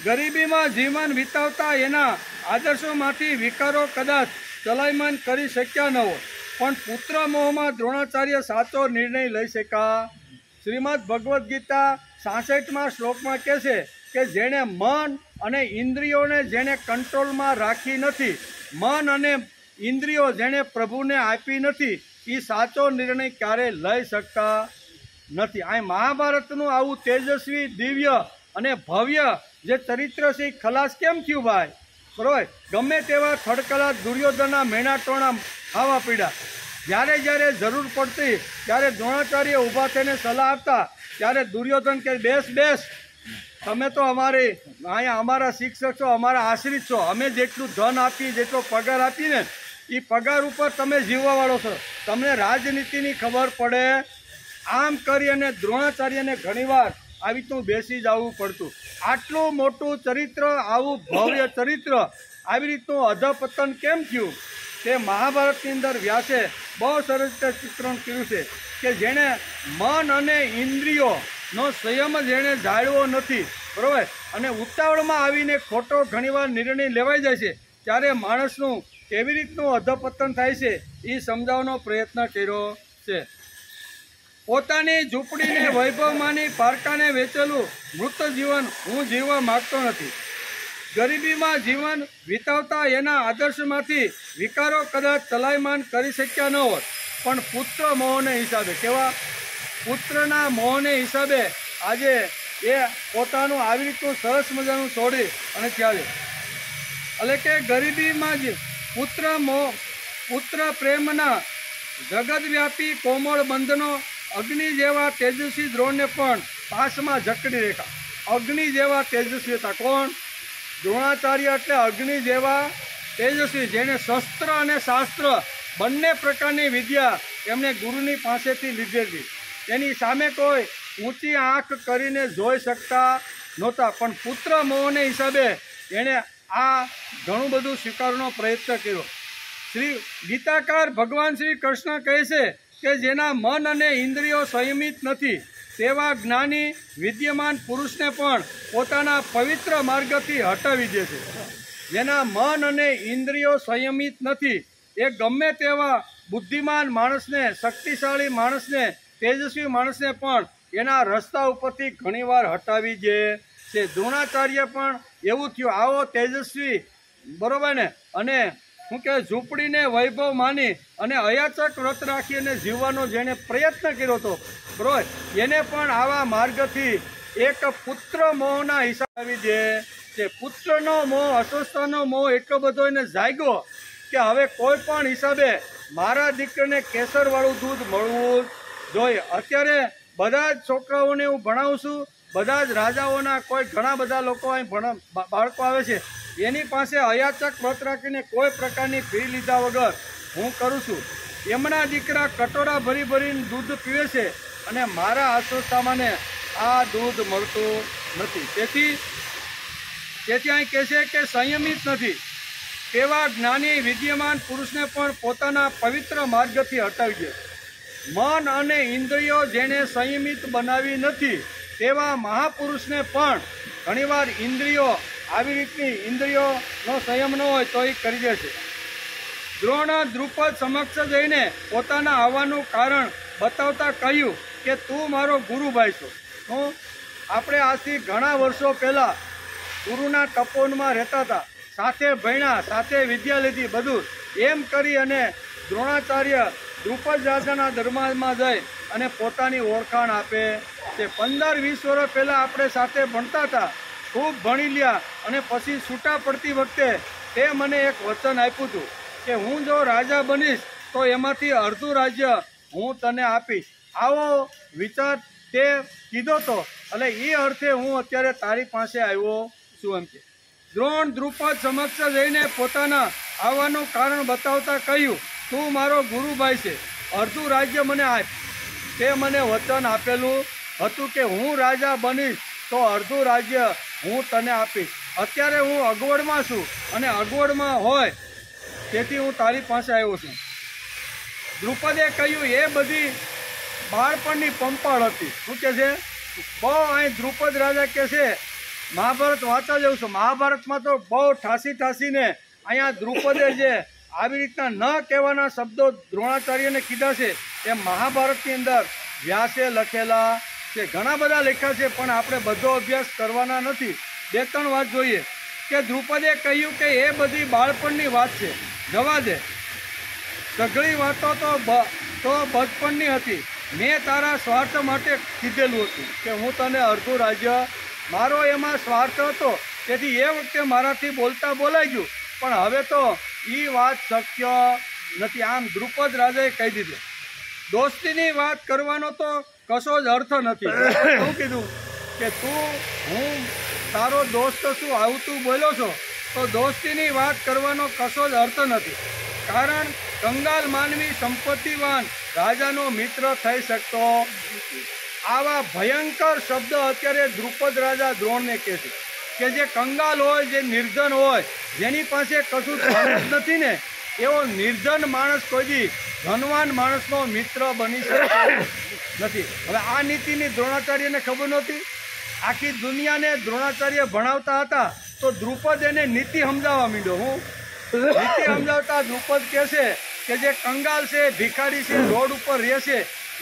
Speaker 2: ગરીબીમાં જીવન વિતાવતા એના આદર્શોમાંથી વિકારો કદાચ ચલાયમાન કરી શક્યા ન હોય, પણ પુત્ર મોહમાં દ્રોણાચાર્ય સાચો નિર્ણય લઈ શક્યા. શ્રીમદ ભગવદ્ ગીતા 66માં શ્લોકમાં કહે છે કે જેણે મન અને ઇન્દ્રિયોને જેણે કંટ્રોલમાં રાખી નથી, મન અને ઇન્દ્રિયો જેણે પ્રભુને આપી નથી, એ સાચો નિર્ણય ક્યારે લઈ શકતા નથી. આ મહાભારતનું આવું તેજસ્વી, દિવ્ય અને ભવ્ય જે ચરિત્ર છે એ ખલાસ કેમ થયું ભાઈ? બરોબર, ગમે તેવા ખડકલા દુર્યોધનના મેણા ટોણા ખાવા પીડ્યા. જ્યારે જ્યારે જરૂર પડતી ત્યારે દ્રોણાચાર્ય ઊભા થઈને સલાહ આપતા ત્યારે દુર્યોધન કે બેસ બેસ, તમે તો અમારી અહીંયા અમારા શિક્ષક છો, અમારા આશ્રિત છો, અમે જેટલું ધન આપી, જેટલો પગાર આપીને એ પગાર ઉપર તમે જીવવાવાળો છો, તમને રાજનીતિની ખબર પડે. આમ કરી અને દ્રોણાચાર્યને ઘણીવાર આવી રીતનું બેસી જવું પડતું. આટલું મોટું ચરિત્ર, આવું ભવ્ય ચરિત્ર, આવી રીતનું અધપતન કેમ થયું તે મહાભારતની અંદર વ્યાસે બહુ સરસ રીતે ચિત્રણ કર્યું છે કે જેણે મન અને ઇન્દ્રિયોનો સંયમ જેણે જાળવ્યો નથી, બરાબર, અને ઉતાવળમાં આવીને ખોટો ઘણીવાર નિર્ણય લેવાઈ જાય છે, ત્યારે માણસનું કેવી રીતનું અધપતન થાય છે એ સમજાવવાનો પ્રયત્ન કર્યો છે. પોતાની ઝૂંપડીને વૈભવમાંની પારકાને વેચેલું મૃત જીવન હું જીવવા માગતો નથી. ગરીબીમાં જીવન વિતાવતા એના આદર્શમાંથી વિકારો કદાચ ચલાયમાન કરી શક્યા ન હોત, પણ પુત્ર મોહને હિસાબે, કેવા પુત્રના મોહને હિસાબે આજે એ પોતાનું આવી રીતનું સરસ મજાનું છોડી અને ચાલે. એટલે કે ગરીબીમાં જ પુત્ર પ્રેમના જગતવ્યાપી કોમળ બંધનો અગ્નિ જેવા તેજસ્વી દ્રોણને પણ પાસમાં જકડી રેખા. અગ્નિ જેવા તેજસ્વી હતા. કોણ? દ્રોણાચાર્ય એટલે અગ્નિ જેવા તેજસ્વી, જેને શસ્ત્ર અને શાસ્ત્ર બંને પ્રકારની વિદ્યા એમણે ગુરુની પાસેથી લીધેલી. એની સામે કોઈ ઊંચી આંખ કરીને જોઈ શકતા નહોતા, પણ પુત્ર મોહને હિસાબે એણે આ ઘણું બધું સ્વીકારવાનો પ્રયત્ન કર્યો. શ્રી ગીતાકાર ભગવાન શ્રી કૃષ્ણ કહે છે કે જેના મન અને ઇન્દ્રિયો સંયમિત નથી તેવા જ્ઞાની વિદ્યમાન પુરુષને પણ પોતાના પવિત્ર માર્ગથી હટાવી દે છે. જેના મન અને ઇન્દ્રિયો સંયમિત નથી એ ગમે તેવા બુદ્ધિમાન માણસને, શક્તિશાળી માણસને, તેજસ્વી માણસને પણ એના રસ્તા ઉપરથી ઘણીવાર હટાવી દે છે. દ્રોણાચાર્ય પણ એવું થયું. આવો તેજસ્વી, બરોબર ને, અને શું કે ઝૂંપડીને વૈભવ માની અને અયાચક વ્રત રાખી અને જીવવાનો જેણે પ્રયત્ન કર્યો હતો, બરોબર, એને પણ આવા માર્ગથી એક પુત્ર મોહના હિસાબ આવી દે છે. પુત્રનો મોહ, અસ્વસ્થતાનો મોહ એટલો બધો એને જાગ્યો કે હવે કોઈ પણ હિસાબે મારા દીકરાને કેસરવાળું દૂધ મળવું જોઈએ. અત્યારે બધા જ છોકરાઓને હું ભણાવું છું, બધા જ રાજાઓના કોઈ ઘણા બધા લોકો અહીં બાળકો આવે છે, એની પાસે અયાચક વ્રત રાખીને કોઈ પ્રકારની ફી લીધા વગર હું કરું છું. એમના દીકરા કટોરા ભરી ભરીને દૂધ પીવે છે અને મારા અસ્વસ્થતામાંને આ દૂધ મળતું નથી. તેથી અહીં કહે છે કે સંયમિત નથી તેવા જ્ઞાની વિદ્યમાન પુરુષને પણ પોતાના પવિત્ર માર્ગથી હટાવી દે. મન અને ઇન્દ્રિયો જેને સંયમિત બનાવી નથી તેવા મહાપુરુષને પણ ઘણીવાર ઇન્દ્રિયો આવી રીતની ઇન્દ્રિયોનો સંયમ ન હોય તો એ કરી દે છે. દ્રોણ દ્રુપદ સમક્ષ જઈને પોતાના આવવાનું કારણ બતાવતા કહ્યું કે તું મારો ગુરુભાઈ છો. હું આપણે આજથી ઘણા વર્ષો પહેલાં ગુરુના તપોવનમાં રહેતા હતા, સાથે ભણ્યા, સાથે વિદ્યા લીધી, બધું એમ કરી અને દ્રોણાચાર્ય દ્રુપદ રાજાના દરબારમાં જઈ અને પોતાની ઓળખાણ આપે છે. 15-20 વર્ષ પહેલાં આપણે સાથે ભણતા હતા, ખૂબ ભણી લ્યા અને પછી છૂટા પડતી વખતે તે મને એક વચન આપ્યું હતું કે હું જો રાજા બનીશ તો એમાંથી અડધું રાજ્ય હું તને આપીશ. આવો વિચાર તે કીધો તો એટલે એ અર્થે હું અત્યારે તારી પાસે આવ્યો છું એમ કે. દ્રોણ દ્રુપદ સમક્ષ જઈને પોતાના આવવાનું કારણ બતાવતા કહ્યું તું મારો ગુરુભાઈ છે, અડધું રાજ્ય મને આપ. તે મને વચન આપેલું હતું કે હું રાજા બનીશ તો અડધું રાજ્ય હું તને આપીશ. અત્યારે હું અગવડમાં છું અને અગવડમાં હોય તેથી હું તારી પાસે આવ્યો છું. દ્રુપદે કહ્યું એ બધી બાળપણની પંપાળ હતી. શું કે છે? બહુ અહીં દ્રુપદ રાજા કે છે મહાભારત વાંચવા જવું છું. મહાભારતમાં તો બહુ ઠાસીને અહીંયા દ્રુપદે જે આવી રીતના ન કહેવાના શબ્દો દ્રોણાચાર્યને કીધા છે એ મહાભારતની અંદર વ્યાસે લખેલા છે. ઘણા બધા લખ્યા છે પણ આપણે બધો અભ્યાસ કરવાના નથી. 2-3 વાત જોઈએ કે દ્રુપદે કહ્યું કે એ બધી બાળપણની વાત છે, જવા દે. સઘળી વાતો તો બચપણની હતી. મેં તારા સ્વાર્થ માટે કીધેલું હતું કે હું તને અડધું રાજ્ય, મારો એમાં સ્વાર્થ હતો તેથી એ વખતે મારાથી બોલતા બોલાઈ ગયું, પણ હવે તો એ વાત શક્ય નથી. આમ દ્રુપદ રાજાએ કહી દીધું. દોસ્તીની વાત કરવાનો તો કશો જ અર્થ નથી. શું કીધું કે હું તારો દોસ્ત છું, આવું તું બોલ્યો છો તો દોસ્તીની વાત કરવાનો કશો જ અર્થ નથી. કારણ કંગાલ માનવી સંપત્તિવાન રાજાનો મિત્ર થઈ શકતો. આવા ભયંકર શબ્દ અત્યારે દ્રુપદ રાજા દ્રોણને કહે છે કે જે કંગાલ હોય, જે નિર્ધન હોય, જેની પાસે કશું ધન નથી ને એવો નિર્ધન માણસ કોઈ દી ધનવાન માણસનો મિત્ર બની શકતો નથી. હવે આ નીતિની દ્રોણાચાર્યને ખબર નહોતી. આખી દુનિયાને દ્રોણાચાર્ય ભણાવતા હતા તો દ્રુપદ એને નીતિ સમજાવવા માંડ્યો. હું નીતિ સમજાવતા દ્રુપદ કહે છે કે જે કંગાલ છે, ભિખારી છે, રોડ ઉપર રહે છે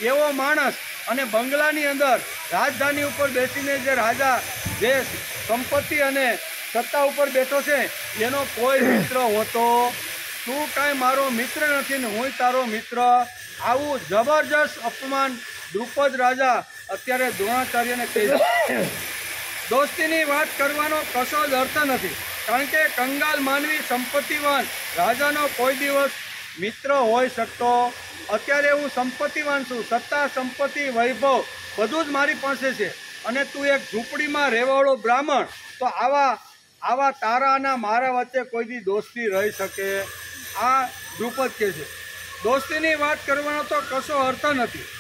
Speaker 2: એવો માણસ અને બંગલાની અંદર રાજધાની ઉપર બેસીને જે રાજા જે સંપત્તિ અને સત્તા ઉપર બેઠો છે એનો કોઈ મિત્ર હોતો. તું કાંઈ મારો મિત્ર નથી ને હું તારો મિત્ર. આવું જબરજસ્ત અપમાન દ્રુપદ રાજા અત્યારે દ્રોણાચાર્યને કહે છે. દોસ્તીની વાત કરવાનો કશો જ અર્થ નથી, કારણ કે કંગાલ માનવી સંપત્તિવાન રાજાનો કોઈ દિવસ મિત્ર હોઈ શકતો. અત્યારે હું સંપત્તિવાન છું, સત્તા, સંપત્તિ, વૈભવ બધું જ મારી પાસે છે અને તું એક ઝૂંપડીમાં રહેવાળો બ્રાહ્મણ, તો આવા તારા અને મારા વચ્ચે કોઈ દી દોસ્તી રહી શકે? આ દ્રુપદ કહે છે. દોસ્તીની વાત કરવાનો તો કશો અર્થ નથી.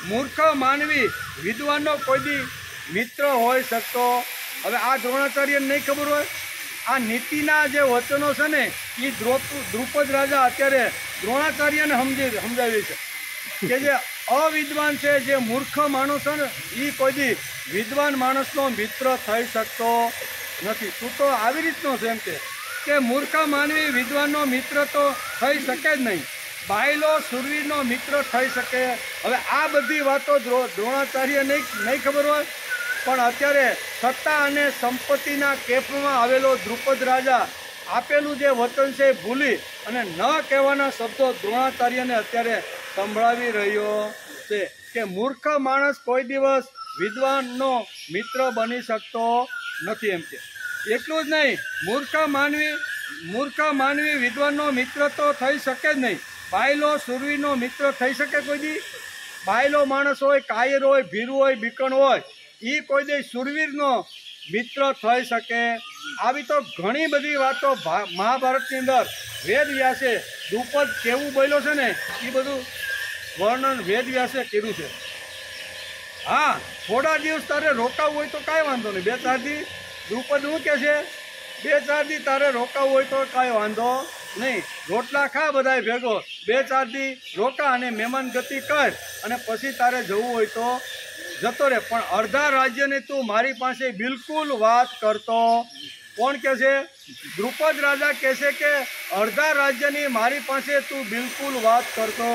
Speaker 2: મૂર્ખ માનવી વિદ્વાનનો કોઈ દી મિત્ર હોઈ શકતો. હવે આ દ્રોણાચાર્યને નહીં ખબર હોય? આ નીતિના જે વચનો છે ને એ દ્રુપદ રાજા અત્યારે દ્રોણાચાર્યને સમજાવી છે કે જે અવિદ્વાન છે, જે મૂર્ખ માણસ છે ને એ કોઈ દી વિદ્વાન માણસનો મિત્ર થઈ શકતો નથી. તું તો આવી રીતનો છે એમ કે મૂર્ખ માનવી વિદ્વાનનો મિત્ર તો થઈ શકે જ નહીં. બાયલો સુરવીરનો મિત્ર થઈ શકે. હવે આ બધી વાતો દ્રોણાચાર્ય નહીં ખબર હોય, પણ અત્યારે સત્તા અને સંપત્તિના કેફમાં આવેલો દ્રુપદ રાજા આપેલું જે વચન છે એ ભૂલી અને ન કહેવાના શબ્દો દ્રોણાચાર્યને અત્યારે સંભળાવી રહ્યો છે કે મૂર્ખ માણસ કોઈ દિવસ વિદ્વાનનો મિત્ર બની શકતો નથી એમ કે. એટલું જ નહીં, મૂર્ખ માનવી વિદ્વાનનો મિત્ર તો થઈ શકે જ નહીં. બાયલો સુરવીરનો મિત્ર થઈ શકે કોઈ દી? બાયલો માણસ હોય, કાયર હોય, ભીરું હોય, બીકણ હોય, એ કોઈ દે સુરવીરનો મિત્ર થઈ શકે? આવી તો ઘણી બધી વાતો મહાભારતની અંદર વેદ વ્યાસે દ્રુપદ કેવું બોલ્યો છે ને એ બધું વર્ણન વેદ વ્યાસે કર્યું છે. હા, થોડા દિવસ તારે રોકાવું હોય તો કાંઈ વાંધો નહીં. 2-4 દી દ્રુપદ શું કહે છે? 2-4 દી તારે રોકાવું હોય તો કાંઈ વાંધો નહીં. રોટલા ખા બધાય ભેગો, 2-4 દી રોકા અને મહેમાન ગતિ કર અને પછી તારે જવું હોય તો જતો રહે, પણ અડધા રાજ્યની તું મારી પાસે બિલકુલ વાત કરતો. કોણ કહે છે? દ્રુપદ રાજા કહે છે કે અડધા રાજ્યની મારી પાસે તું બિલકુલ વાત કરતો.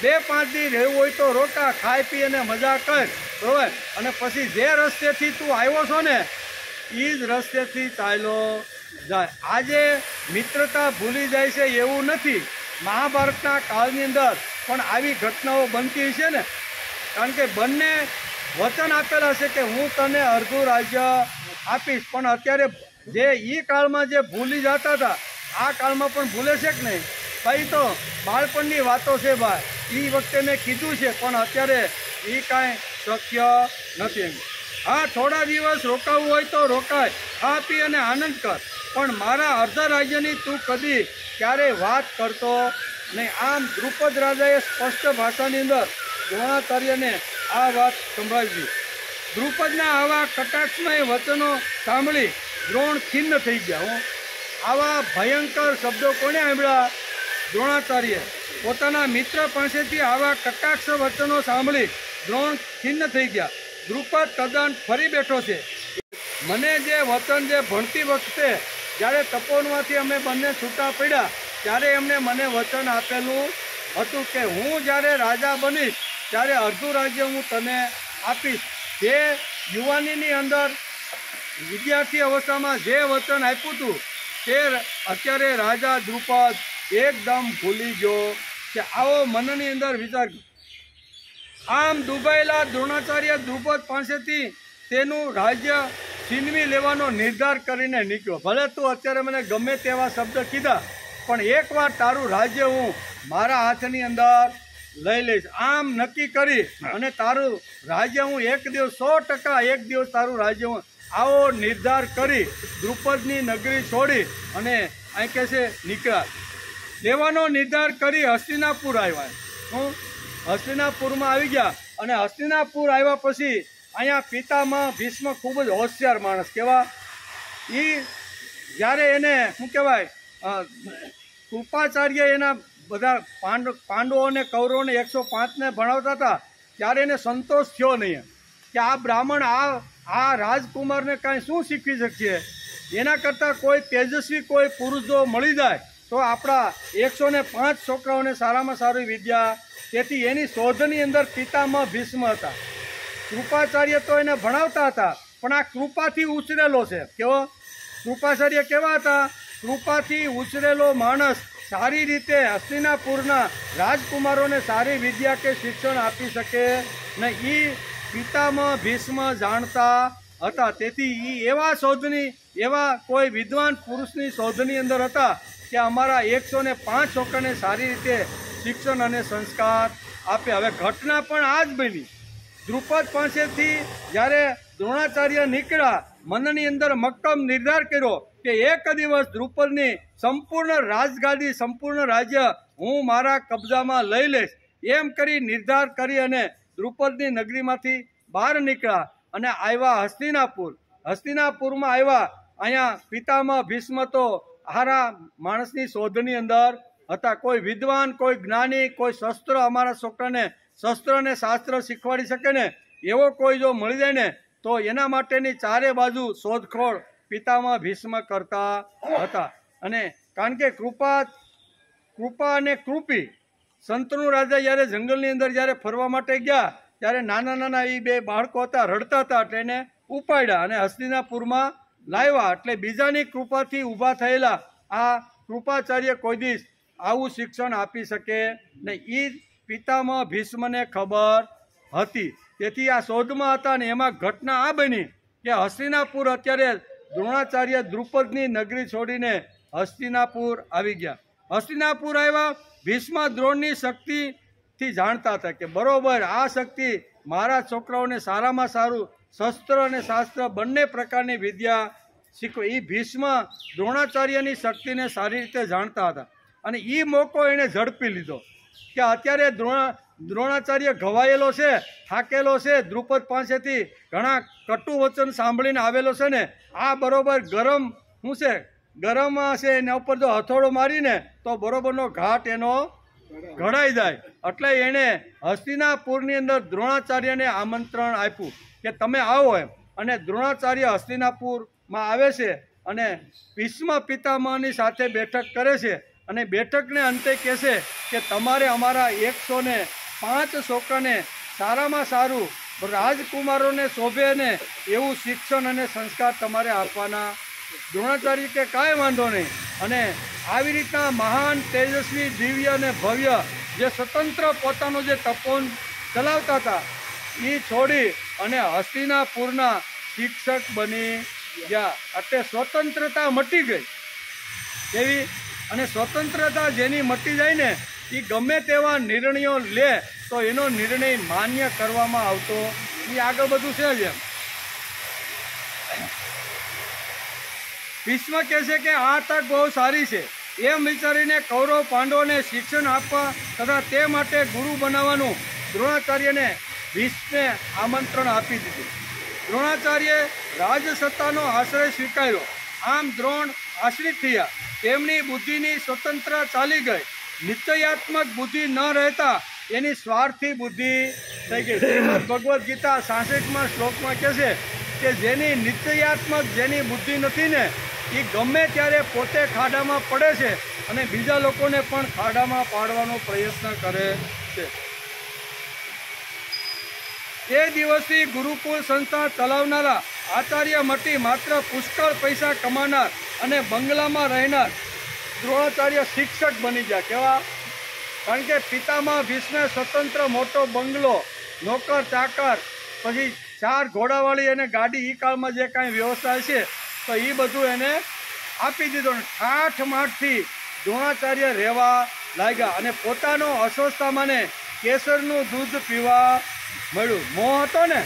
Speaker 2: 2-5 દી રહેવું હોય તો રોકા, ખાઈ પી અને મજા કર, બરોબર, અને પછી જે રસ્તેથી તું આવ્યો છો ને એ જ રસ્તેથી ચાલ્યો જાય. આજે મિત્રતા ભૂલી જાય છે એવું નથી. મહાભારતના કાળની અંદર પણ આવી ઘટનાઓ બનતી છે ને, કારણ કે બંને વચન આપેલા છે કે હું તને અડધું રાજ્ય આપીશ, પણ અત્યારે જે એ કાળમાં જે ભૂલી જતા હતા આ કાળમાં પણ ભૂલે છે કે નહીં? ભાઈ તો બાળપણની વાતો છે ભાઈ, એ વખતે મેં કીધું છે, પણ અત્યારે એ કાંઈ શક્ય નથી. હા, થોડા દિવસ રોકાવું હોય તો રોકાય, ખા પી અને આનંદ કર, પણ મારા અડધા રાજ્યની તું કદી ક્યારેય વાત કરતો નહીં. આમ દ્રુપદ રાજાએ સ્પષ્ટ ભાષાની અંદર દ્રોણાચાર્યને આ વાત સંભળાવી. દ્રુપદના આવા કટાક્ષમય વચનો સાંભળી દ્રોણ ખિન્ન થઈ ગયા. આવા ભયંકર શબ્દો કોને સાંભળ્યા? દ્રોણાચાર્ય. પોતાના મિત્ર પાસેથી આવા કટાક્ષ વચનો સાંભળી દ્રોણ ખિન્ન થઈ ગયા. દ્રુપદ તદ્દન ફરી બેઠો છે. મને જે વચન જે ભણતી વખતે જ્યારે તપોવનમાંથી અમે બંને છૂટા પડ્યા ત્યારે એમણે મને વચન આપેલું હતું કે હું જ્યારે રાજા બનીશ ત્યારે અડધું રાજ્ય હું તને આપીશ. જે યુવાનીની અંદર વિદ્યાર્થી અવસ્થામાં જે વચન આપ્યું હતું તે અત્યારે રાજા દ્રુપદ એકદમ ભૂલી ગયો કે આવો મનની અંદર વિચાર. આમ દુભાયેલા દ્રોણાચાર્ય દ્રુપદ પાસેથી તેનું રાજ્ય છીનવી લેવાનો નિર્ધાર કરીને નીકળ્યો. ભલે તું અત્યારે મને ગમે તેવા શબ્દ કીધા, પણ એકવાર તારું રાજ્ય હું મારા હાથની અંદર લઈ લઈશ. આમ નક્કી કરી અને તારું રાજ્ય હું એક દિવસ 100% એક દિવસ તારું રાજ્ય હું, આવો નિર્ધાર કરી દ્રુપદની નગરી છોડી અને અહીં કહે છે નીકળ્યા. લેવાનો નિર્ધાર કરી હસ્તિનાપુર આવ્યા. હસ્તિનાપુરમાં આવી ગયા અને હસ્તિનાપુર આવ્યા પછી અહીંયા પિતામહ ભીષ્મ ખૂબ જ હોશિયાર માણસ. કેવા? એ જ્યારે એને શું કહેવાય કૃપાચાર્ય એના બધા પાંડવોને કૌરવોને 105ને ભણાવતા હતા ત્યારે એને સંતોષ થયો નહીં કે આ બ્રાહ્મણ આ રાજકુમારને કાંઈ શું શીખવી શકીએ. એના કરતાં કોઈ તેજસ્વી કોઈ પુરુષ જો મળી જાય તો આપણા 105 છોકરાઓને સારામાં સારી વિદ્યા. તેથી એની શોધની અંદર પિતામહ ભીષ્મ હતા. કૃપાચાર્ય તો એને ભણાવતા હતા, પણ આ કૃપાથી ઉછરેલો છે. કેવો? કૃપાચાર્ય કેવા હતા? કૃપાથી ઉછરેલો માણસ સારી રીતે હસ્તિનાપુરના રાજકુમારોને સારી વિદ્યા કે શિક્ષણ આપી શકે ને એ પિતામહ ભીષ્મ જાણતા હતા. તેથી એ એવા શોધની એવા કોઈ વિદ્વાન પુરુષની શોધની અંદર હતા કે અમારા 105 છોકરાને સારી રીતે શિક્ષણ અને સંસ્કાર આપે. હવે ઘટના પણ આ જ બની. દ્રુપદ પાસેથી જ્યારે દ્રોણાચાર્ય નીકળ્યા મનની અંદર મક્કમ નિર્ધાર કર્યો કે એક દિવસ દ્રુપદની સંપૂર્ણ રાજગાદી સંપૂર્ણ રાજ્ય હું મારા કબજામાં લઈ લઈશ. એમ કરી નિર્ધાર કરી અને દ્રુપદની નગરીમાંથી બહાર નીકળ્યા અને આવ્યા હસ્તિનાપુર. હસ્તિનાપુરમાં આવ્યા. અહીંયા પિતામહ ભીષ્મ તો હારા માણસની શોધની અંદર હતા. કોઈ વિદ્વાન, કોઈ જ્ઞાની, કોઈ શસ્ત્ર, અમારા છોકરાને શસ્ત્ર અને શાસ્ત્ર શીખવાડી શકે ને એવો કોઈ જો મળી જાય ને તો એના માટેની ચારે બાજુ શોધખોળ પિતામહ ભીષ્મ કરતા હતા. અને કારણ કે કૃપા અને કૃપી સંતનું રાજા જ્યારે જંગલની અંદર જ્યારે ફરવા માટે ગયા ત્યારે નાના નાના એ બે બાળકો હતા, રડતા હતા, એટલે એને ઉપાડ્યા અને હસ્તિનાપુરમાં લાવ્યા. એટલે બીજાની કૃપાથી ઊભા થયેલા આ કૃપાચાર્ય કોઈ દિવસ આવું શિક્ષણ આપી શકે ને એ પિતામહ ભીષ્મને ખબર હતી. તેથી આ શોધમાં હતા ને એમાં ઘટના આ બની કે હસ્તિનાપુર અત્યારે દ્રોણાચાર્ય દ્રુપદની નગરી છોડીને હસ્તિનાપુર આવી ગયા. હસ્તિનાપુર આવ્યા. ભીષ્મ દ્રોણની શક્તિથી જાણતા હતા કે બરોબર આ શક્તિ મારા છોકરાઓને સારામાં સારું શસ્ત્ર અને શાસ્ત્ર બંને પ્રકારની વિદ્યા શીખવે. એ ભીષ્મ દ્રોણાચાર્યની શક્તિને સારી રીતે જાણતા હતા અને એ મોકો એણે ઝડપી લીધો કે અત્યારે દ્રોણાચાર્ય ઘવાયેલો છે, થાકેલો છે, દ્રુપદ પાસેથી ઘણા કટુ વચન સાંભળીને આવેલો છે ને આ બરોબર ગરમ શું છે ગરમ છે એના ઉપર જો હથોડો મારીને તો બરોબરનો ઘાટ એનો ઘડાઈ જાય. એટલે એણે હસ્તિનાપુરની અંદર દ્રોણાચાર્યને આમંત્રણ આપ્યું કે તમે આવો એમ. અને દ્રોણાચાર્ય હસ્તિનાપુરમાં આવે છે અને ભીષ્મ પિતામહની સાથે બેઠક કરે છે. અને બેઠકને અંતે કહે છે કે તમારે અમારા 105 છોકરાને સારામાં સારું રાજકુમારોને શોભે ને એવું શિક્ષણ અને સંસ્કાર તમારે આપવાના. દ્રોણાચાર્ય કે કાંઈ વાંધો નહીં. અને આવી રીતના મહાન તેજસ્વી દિવ્ય અને ભવ્ય જે સ્વતંત્ર પોતાનો જે તપોન ચલાવતા હતા એ છોડી અને હસ્તિનાપુરના શિક્ષક બની ગયા. એટલે સ્વતંત્રતા મટી ગઈ એવી. અને સ્વતંત્રતા જેની મટી જાય ને એ ગમે તેવા નિર્ણયો લે તો એનો નિર્ણય માન્ય કરવામાં આવતો. એ આગળ બધું છે જ એમ. ભીષ્મ કહે છે કે આ તક બહુ સારી છે એમ વિચારીને કૌરવ પાંડવોને શિક્ષણ આપવા તથા તે માટે ગુરુ બનાવવાનું દ્રોણાચાર્યને ભીષ્મે આમંત્રણ આપી દીધું. દ્રોણાચાર્યે રાજસત્તાનો આશ્રય સ્વીકાર્યો. આમ દ્રોણ આશ્રિત થયા. તેમની બુદ્ધિની સ્વતંત્ર ચાલી ગઈ. નિશ્ચયાત્મક બુદ્ધિ ન રહેતા એની સ્વાર્થી બુદ્ધિ થઈ ગઈ. શ્રીમદ ભગવદ્ ગીતા 66મા શ્લોકમાં કહે છે કે જેની નિશ્ચયાત્મક જેની બુદ્ધિ નથી ને એ ગમે ત્યારે પોતે ખાડામાં પડે છે અને બીજા લોકોને પણ ખાડામાં પાડવાનો પ્રયત્ન કરે છે. તે દિવસથી ગુરુકુળ સંસ્થા ચલાવનારા આચાર્ય મટી માત્ર પુષ્કળ પૈસા કમાનાર અને બંગલામાં રહેનાર દ્રોણાચાર્ય શિક્ષક બની ગયા. કેવા? કારણ કે પિતામાં ભીષ્મે સ્વતંત્ર મોટો બંગલો, નોકર ચાકર, પછી 4 ઘોડાવાળી અને ગાડી એ કાળમાં જે કાંઈ વ્યવસ્થા છે તો એ બધું એને આપી દીધું. ઠાઠ માઠથી દ્રોણાચાર્ય રહેવા લાગ્યા. અને પોતાનો અસ્વસ્થતામાં કેસરનું દૂધ પીવા મળ્યું. મોહ હતો ને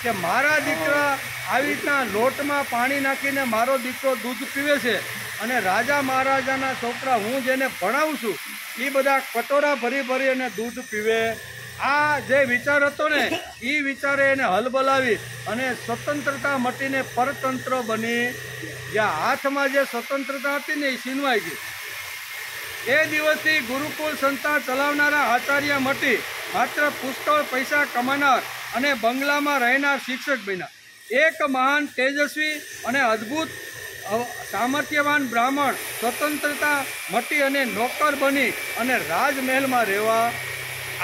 Speaker 2: કે મારા દીકરા આવી રીતના લોટમાં પાણી નાખીને મારો દીકરો દૂધ પીવે છે અને રાજા મહારાજાના છોકરા હું જેને ભણાવું છું એ બધા કટોરા ભરી ભરી અને દૂધ પીવે. આ જે વિચાર હતો ને એ વિચારે એને હલબલાવી અને સ્વતંત્રતા મટીને પરતંત્ર બની ગયા. હાથમાં જે સ્વતંત્રતા હતી ને એ છીનવાઈ ગઈ. એ દિવસથી ગુરુકુળ સંસ્થા ચલાવનારા આચાર્ય મટી માત્ર પુષ્કળ પૈસા કમાનાર અને બંગલામાં રહેનાર શિક્ષક બન્યા. એક મહાન તેજસ્વી અને અદ્ભુત સામર્થ્યવાન બ્રાહ્મણ સ્વતંત્રતા મટી અને નોકર બની અને રાજમહેલમાં રહેવા.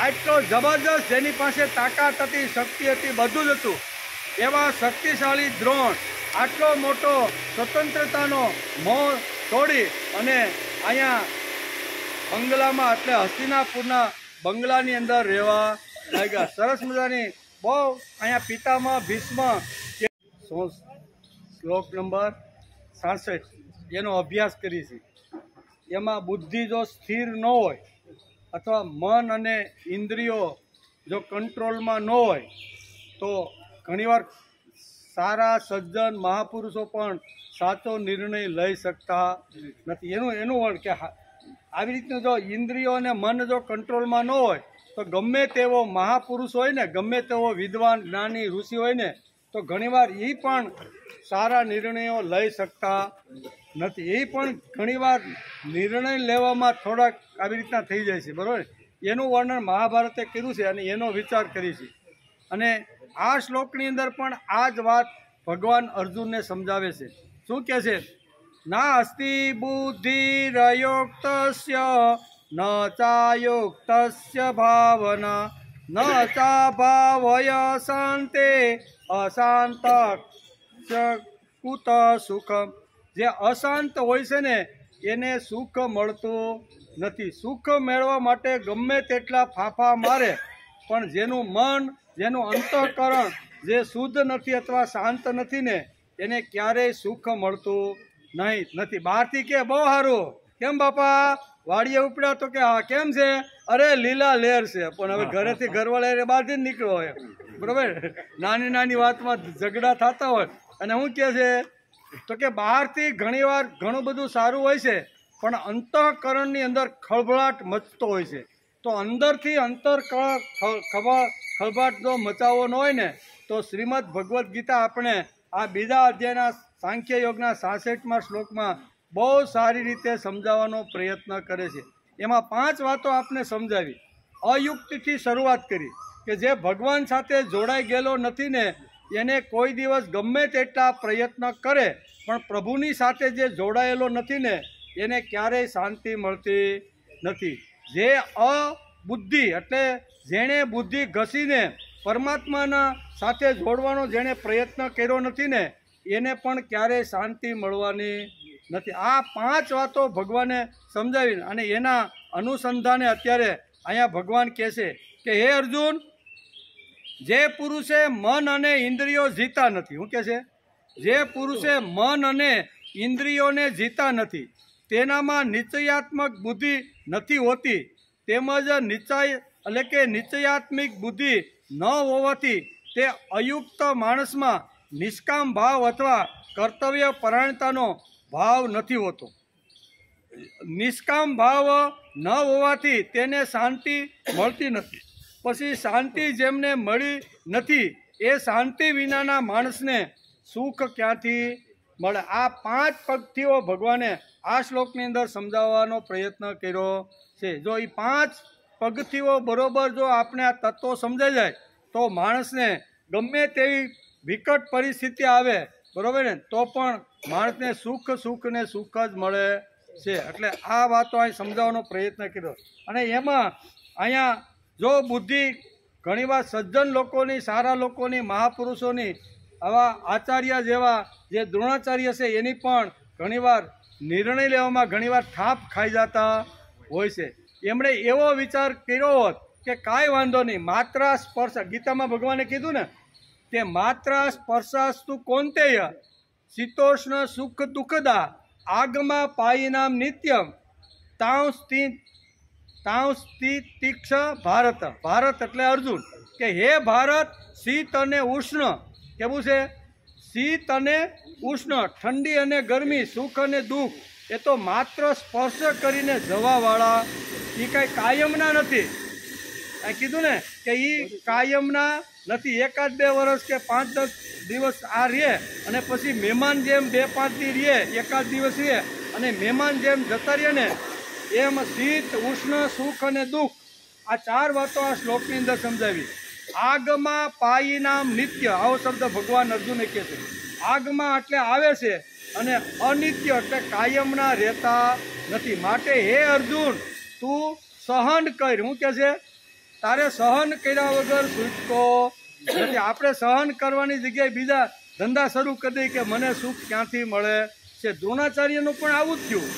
Speaker 2: આટલો જબરજસ્ત જેની પાસે તાકાત હતી, શક્તિ હતી, બધું જ હતું એવા શક્તિશાળી દ્રોણ આટલો મોટો સ્વતંત્રતાનો મોહ છોડી અને અહીંયા બંગલામાં એટલે હસ્તિનાપુરના બંગલાની અંદર રહેવા લાગ્યા. સરસ મજાની બહુ અહીંયા પિતામાં ભીષ્મ શ્લોક નંબર 66 એનો અભ્યાસ કરી છે. એમાં બુદ્ધિ જો સ્થિર ન હોય અથવા મન અને ઇન્દ્રિયો જો કંટ્રોલમાં ન હોય તો ઘણીવાર સારા સજ્જન મહાપુરુષો પણ સાચો નિર્ણય લઈ શકતા નથી. એનું વણ કે આવી રીતનું જો ઇન્દ્રિયો અને મન જો કંટ્રોલમાં ન હોય તો ગમે તેવો મહાપુરુષ હોય ને, ગમે તેવો વિદ્વાન જ્ઞાની ઋષિ હોય ને તો ઘણીવાર એ પણ સારા નિર્ણયો લઈ શકતા નથી. એ પણ ઘણીવાર નિર્ણય લેવામાં થોડાક આવી રીતના થઈ જાય છે. બરાબર? એનું વર્ણન મહાભારતે કર્યું છે અને એનો વિચાર કરી છે. અને આ શ્લોકની અંદર પણ આ જ વાત ભગવાન અર્જુનને સમજાવે છે. શું કહે છે? નાસ્તિ બુદ્ધિરયુક્તસ્ય ન ચાયુક્તસ્ય ભાવના ન ચાભાવય શાંતે અશાંત કુત સુખમ. જે અશાંત હોય છે ને એને સુખ મળતું નથી. સુખ મેળવવા માટે ગમે તેટલા ફાંફા મારે પણ જેનું મન, જેનું અંતઃકરણ જે શુદ્ધ નથી અથવા શાંત નથી ને એને ક્યારેય સુખ મળતું નથી. બહારથી કે બહુ સારું, કેમ બાપા વાડીએ ઉપડ્યા તો કે હા કેમ છે, અરે લીલા લેર છે, પણ હવે ઘરેથી ઘરવાળા બહારથી જ નીકળ્યો હોય. બરાબર? નાની નાની વાતમાં ઝઘડા થતા હોય અને શું કહે છે તો કે બહારથી ઘણીવાર ઘણું બધું સારું હોય છે પણ અંતઃકરણની અંદર ખળભળાટ મચતો હોય છે. તો અંદરથી ખળભળાટ જો મચાવવો ન હોય ને તો શ્રીમદ ભગવદ્ ગીતા આપણે આ બીજા અધ્યાયના સાંખ્ય યોગના 66મા શ્લોકમાં બહુ સારી રીતે સમજાવવાનો પ્રયત્ન કરે છે. એમાં 5 વાતો આપને સમજાવી. અયુક્તિથી શરૂઆત કરી કે જે ભગવાન સાથે જોડાઈ ગયેલો નથી ને એને કોઈ દિવસ ગમે તેટલા પ્રયત્ન કરે પણ પ્રભુની સાથે જે જોડાયેલો નથી ને એને ક્યારેય શાંતિ મળતી નથી. જે અબુદ્ધિ એટલે જેણે બુદ્ધિ ઘસીને પરમાત્માના સાથે જોડવાનો જેણે પ્રયત્ન કર્યો નથી ને એને પણ ક્યારેય શાંતિ મળવાની નથી. આ 5 વાતો ભગવાને સમજાવી અને એના અનુસંધાને અત્યારે અહીંયા ભગવાન કહે છે કે હે અર્જુન, જે પુરુષે મન અને ઇન્દ્રિયો જીતા નથી, શું કહે છે? જે પુરુષે મન અને ઇન્દ્રિયોને જીતા નથી તેનામાં નિશ્ચયાત્મક બુદ્ધિ નથી હોતી, તેમજ એટલે કે નિશ્ચયાત્મિક બુદ્ધિ ન હોવાથી તે અયુક્ત માણસમાં નિષ્કામ ભાવ અથવા કર્તવ્ય પરાયણતાનો ભાવ નથી હોતો. નિષ્કામ ભાવ ન હોવાથી તેને શાંતિ મળતી નથી. પછી શાંતિ જેમને મળી નથી એ શાંતિ વિનાના માણસને સુખ ક્યાંથી મળે? આ 5 પગથીઓ ભગવાને આ શ્લોકની અંદર સમજાવવાનો પ્રયત્ન કર્યો છે. જો એ 5 પગથીઓ બરોબર જો આપણે આ તત્વો સમજાઈ જાય તો માણસને ગમે તેવી વિકટ પરિસ્થિતિ આવે, બરોબર ને, તો પણ માણસને સુખ ને સુખ જ મળે છે. એટલે આ વાતો અહીં સમજાવવાનો પ્રયત્ન કર્યો. અને એમાં અહીંયા જો બુદ્ધિ ઘણીવાર સજ્જન લોકોની, સારા લોકોની, મહાપુરુષોની, આવા આચાર્ય જેવા જે દ્રોણાચાર્ય છે એની પણ ઘણીવાર નિર્ણય લેવામાં ઘણીવાર થાપ ખાઈ જતા હોય છે. એમણે એવો વિચાર કર્યો હોત કે કાંઈ વાંધો નહીં, માત્ર સ્પર્શ, ગીતામાં ભગવાને કીધું ને કે માત્ર સ્પર્શાસ્તુ કૌંતેય શીતોષ્ણ સુખ દુઃખદા આગમાં પાયિનામ નિત્યમ તીક્ષ ભારત. ભારત એટલે અર્જુન, કે હે ભારત, શીત અને ઉષ્ણ, કેવું છે? શીત અને ઉષ્ણ, ઠંડી અને ગરમી, સુખ અને દુઃખ એ તો માત્ર સ્પર્શ કરીને જવાવાળા, એ કાંઈ કાયમના નથી. આ કીધું ને કે એ કાયમના નથી. 1-2 વર્ષ કે 5-10 દિવસ આ રહે અને પછી મહેમાન જેમ 2-5 દી રહે, 1 દિવસ રહે અને મહેમાન જેમ જતા રહે ને એમ શીત, ઉષ્ણ, સુખ અને દુઃખ, આ 4 વાતો આ શ્લોકની અંદર સમજાવી. આગમાં પાયિનામ નિત્ય, આવો શબ્દ ભગવાન અર્જુને કહે છે. આગમાં એટલે આવે છે અને અનિત્ય એટલે કાયમના રહેતા નથી. માટે હે અર્જુન, તું સહન કર. હું કહે છે? તારે સહન કર્યા વગર છૂટકો નથી. આપણે સહન કરવાની જગ્યાએ બીજા ધંધા શરૂ કરી દઈએ કે મને સુખ ક્યાંથી મળે છે. દ્રોણાચાર્યનું પણ આવું જ થયું.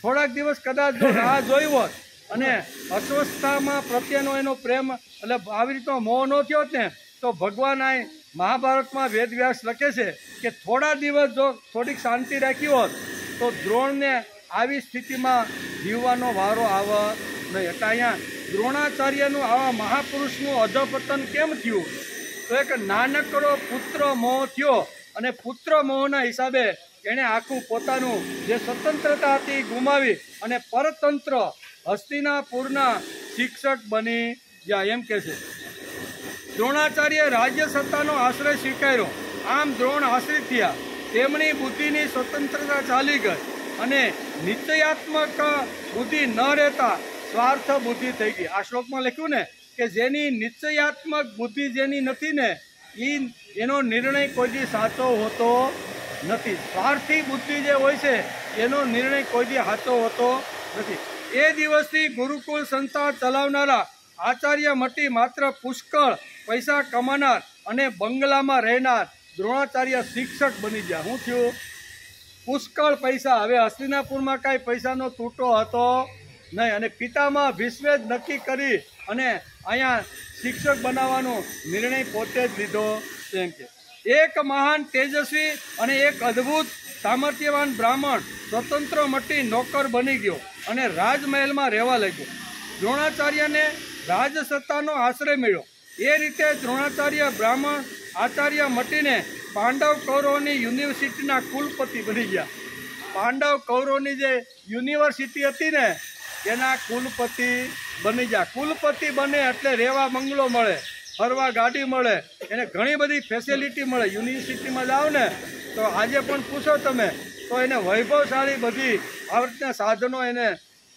Speaker 2: થોડાક દિવસ કદાચ જો રાહ જોઈ હોત અને અસ્વસ્થતામાં પ્રત્યેનો એનો પ્રેમ એટલે આવી રીતનો મોહ ન થયો ને તો ભગવાન આ મહાભારતમાં વેદવ્યાસ લખે છે કે થોડા દિવસ જો થોડીક શાંતિ રાખી હોત તો દ્રોણને આવી સ્થિતિમાં જીવવાનો વારો આવે નહીં. એટલે અહીંયા દ્રોણાચાર્યનું આવા મહાપુરુષનું અધપતન કેમ થયું? તો એક નાનકડો પુત્ર મોહ થયો અને પુત્ર મોહના હિસાબે એણે આખું પોતાનું જે સ્વતંત્રતા હતી ગુમાવી અને પરતંત્ર હસ્તિનાપુરના શિક્ષક બની ગયા, એમ કે છે. દ્રોણાચાર્ય રાજ્ય સત્તાનો આશ્રય સ્વીકાર્યો, આમ દ્રોણ આશ્રિત થયા. તેમની બુદ્ધિની સ્વતંત્રતા ચાલી ગઈ અને નિશ્ચયાત્મક બુદ્ધિ ન રહેતા સ્વાર્થ બુદ્ધિ થઈ ગઈ. આ શ્લોકમાં લખ્યું ને કે જેની નિશ્ચયાત્મક બુદ્ધિ જેની નથી ને એનો નિર્ણય કોઈ દી સાચો હોતો નથી. સ્વાર્થી બુદ્ધિ જે હોય છે એનો નિર્ણય કોઈ દી સાચો હોતો નથી. એ દિવસથી ગુરુકુળ સંસ્થા ચલાવનારા આચાર્ય મટી માત્ર પુષ્કળ પૈસા કમાનાર અને બંગલામાં રહેનાર દ્રોણાચાર્ય શિક્ષક બની ગયા. શું થયું? પુષ્કળ પૈસા. હવે હસ્તિનાપુરમાં કાંઈ પૈસાનો તૂટો હતો નહીં અને પિતામાં ભીષ્મે જ નક્કી કરી અને અહીંયા શિક્ષક બનાવવાનો નિર્ણય પોતે જ લીધો. એમ કે એક મહાન તેજસ્વી અને એક અદ્ભુત સામર્થ્યવાન બ્રાહ્મણ સ્વતંત્ર મટી નોકર બની ગયો અને રાજમહેલમાં રહેવા લાગ્યો. દ્રોણાચાર્યને રાજસત્તાનો આશ્રય મળ્યો. એ રીતે દ્રોણાચાર્ય બ્રાહ્મણ આચાર્ય મટીને પાંડવ કૌરવોની યુનિવર્સિટીના કુલપતિ બની ગયા. પાંડવ કૌરવોની જે યુનિવર્સિટી હતી ને એના કુલપતિ બની ગયા. કુલપતિ બને એટલે રહેવા બંગલો મળે, ફરવા ગાડી મળે, એને ઘણી બધી ફેસિલિટી મળે. યુનિવર્સિટીમાં જાઓ ને તો આજે પણ પૂછો તમે તો એને વૈભવશાળી બધી આ રીતના સાધનો એને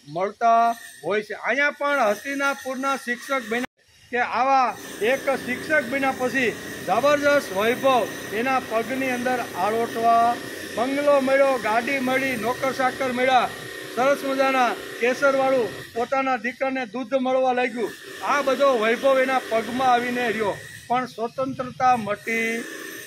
Speaker 2: મળતા હોય છે। અહીંયા પણ હસ્તિનાપુરના શિક્ષક બન્યા કે આવા એક શિક્ષક બન્યા પછી જબરજસ્ત વૈભવ એના પગની અંદર આળોટવા, બંગલો મળ્યો, ગાડી મળી, નોકર ચાકર મળ્યા, સરસ મજાના કેસરવાળું પોતાના દીકરાને દૂધ મળવા લાગ્યું। આ બધો વૈભવ એના પગમાં આવીને રહ્યો, પણ સ્વતંત્રતા મટી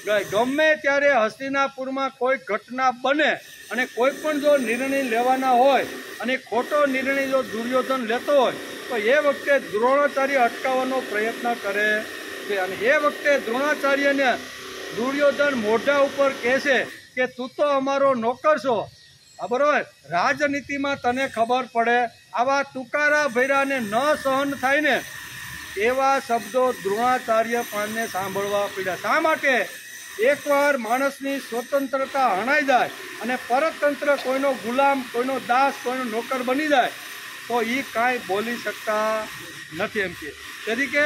Speaker 2: ગઈ। ગમે ત્યારે હસ્તિનાપુરમાં કોઈ ઘટના બને અને કોઈ પણ જો નિર્ણય લેવાના હોય અને ખોટો નિર્ણય જો દુર્યોધન લેતો હોય તો એ વખતે દ્રોણાચાર્ય અટકાવવાનો પ્રયત્ન કરે છે। અને એ વખતે દ્રોણાચાર્યને દુર્યોધન મોઢા ઉપર કહે છે કે તું તો અમારો નોકર છો, બરોબર, રાજનીતિમાં તને ખબર પડે, આવા તુકારા ભર્યાને ન સહન થાય ને એવા શબ્દો દ્રોણાચાર્ય પાનને સાંભળવા પડ્યા। શા માટે? એકવાર માણસની સ્વતંત્રતા હણાઈ જાય અને પરતંત્ર કોઈનો ગુલામ, કોઈનો દાસ, કોઈનો નોકર બની જાય તો એ કાંઈ બોલી શકતા નથી એમ કે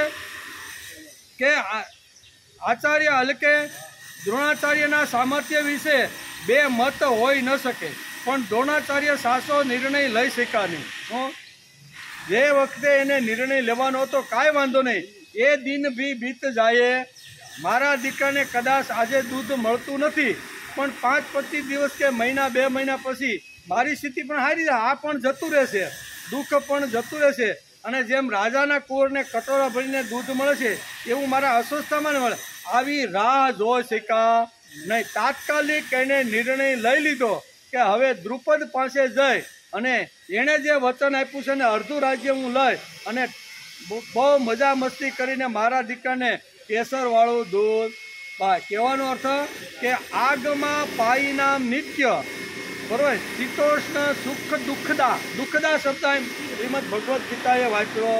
Speaker 2: કે આચાર્ય હલકે દ્રોણાચાર્યના સામર્થ્ય વિશે બે મત હોઈ ન શકે, પણ દ્રોણાચાર્ય સાચો નિર્ણય લઈ શક્યા નહીં। જે વખતે એને નિર્ણય લેવાનો હતો કાંઈ વાંધો નહીં, એ દિન ભી બીત જાય, મારા દીકરાને કદાચ આજે દૂધ મળતું નથી પણ 5-25 દિવસ કે મહિના 2 મહિના પછી મારી સ્થિતિ પણ સારી જાય, આ પણ જતું રહેશે, દુઃખ પણ જતું રહેશે, અને જેમ રાજાના કુંવરને કટોરા ભરીને દૂધ મળે છે એવું મારા અસ્વસ્થતામાં મળે, આવી રાહ જોઈ શક્યા નહીં। તાત્કાલિક એને નિર્ણય લઈ લીધો કે હવે દ્રુપદ પાસે જઈ અને એણે જે વચન આપ્યું છે ને અડધું રાજ્ય હું લઈ અને બહુ મજા મસ્તી કરીને મારા દીકરાને કેસરવાળું દૂધ પાય। કહેવાનો અર્થ કે આગમાં પાઈના નિત્ય, બરોબર, શીતોષ્ણ સુખ દુઃખદા શબ્દ શ્રીમદ ભગવદ્ ગીતાએ વાંચ્યો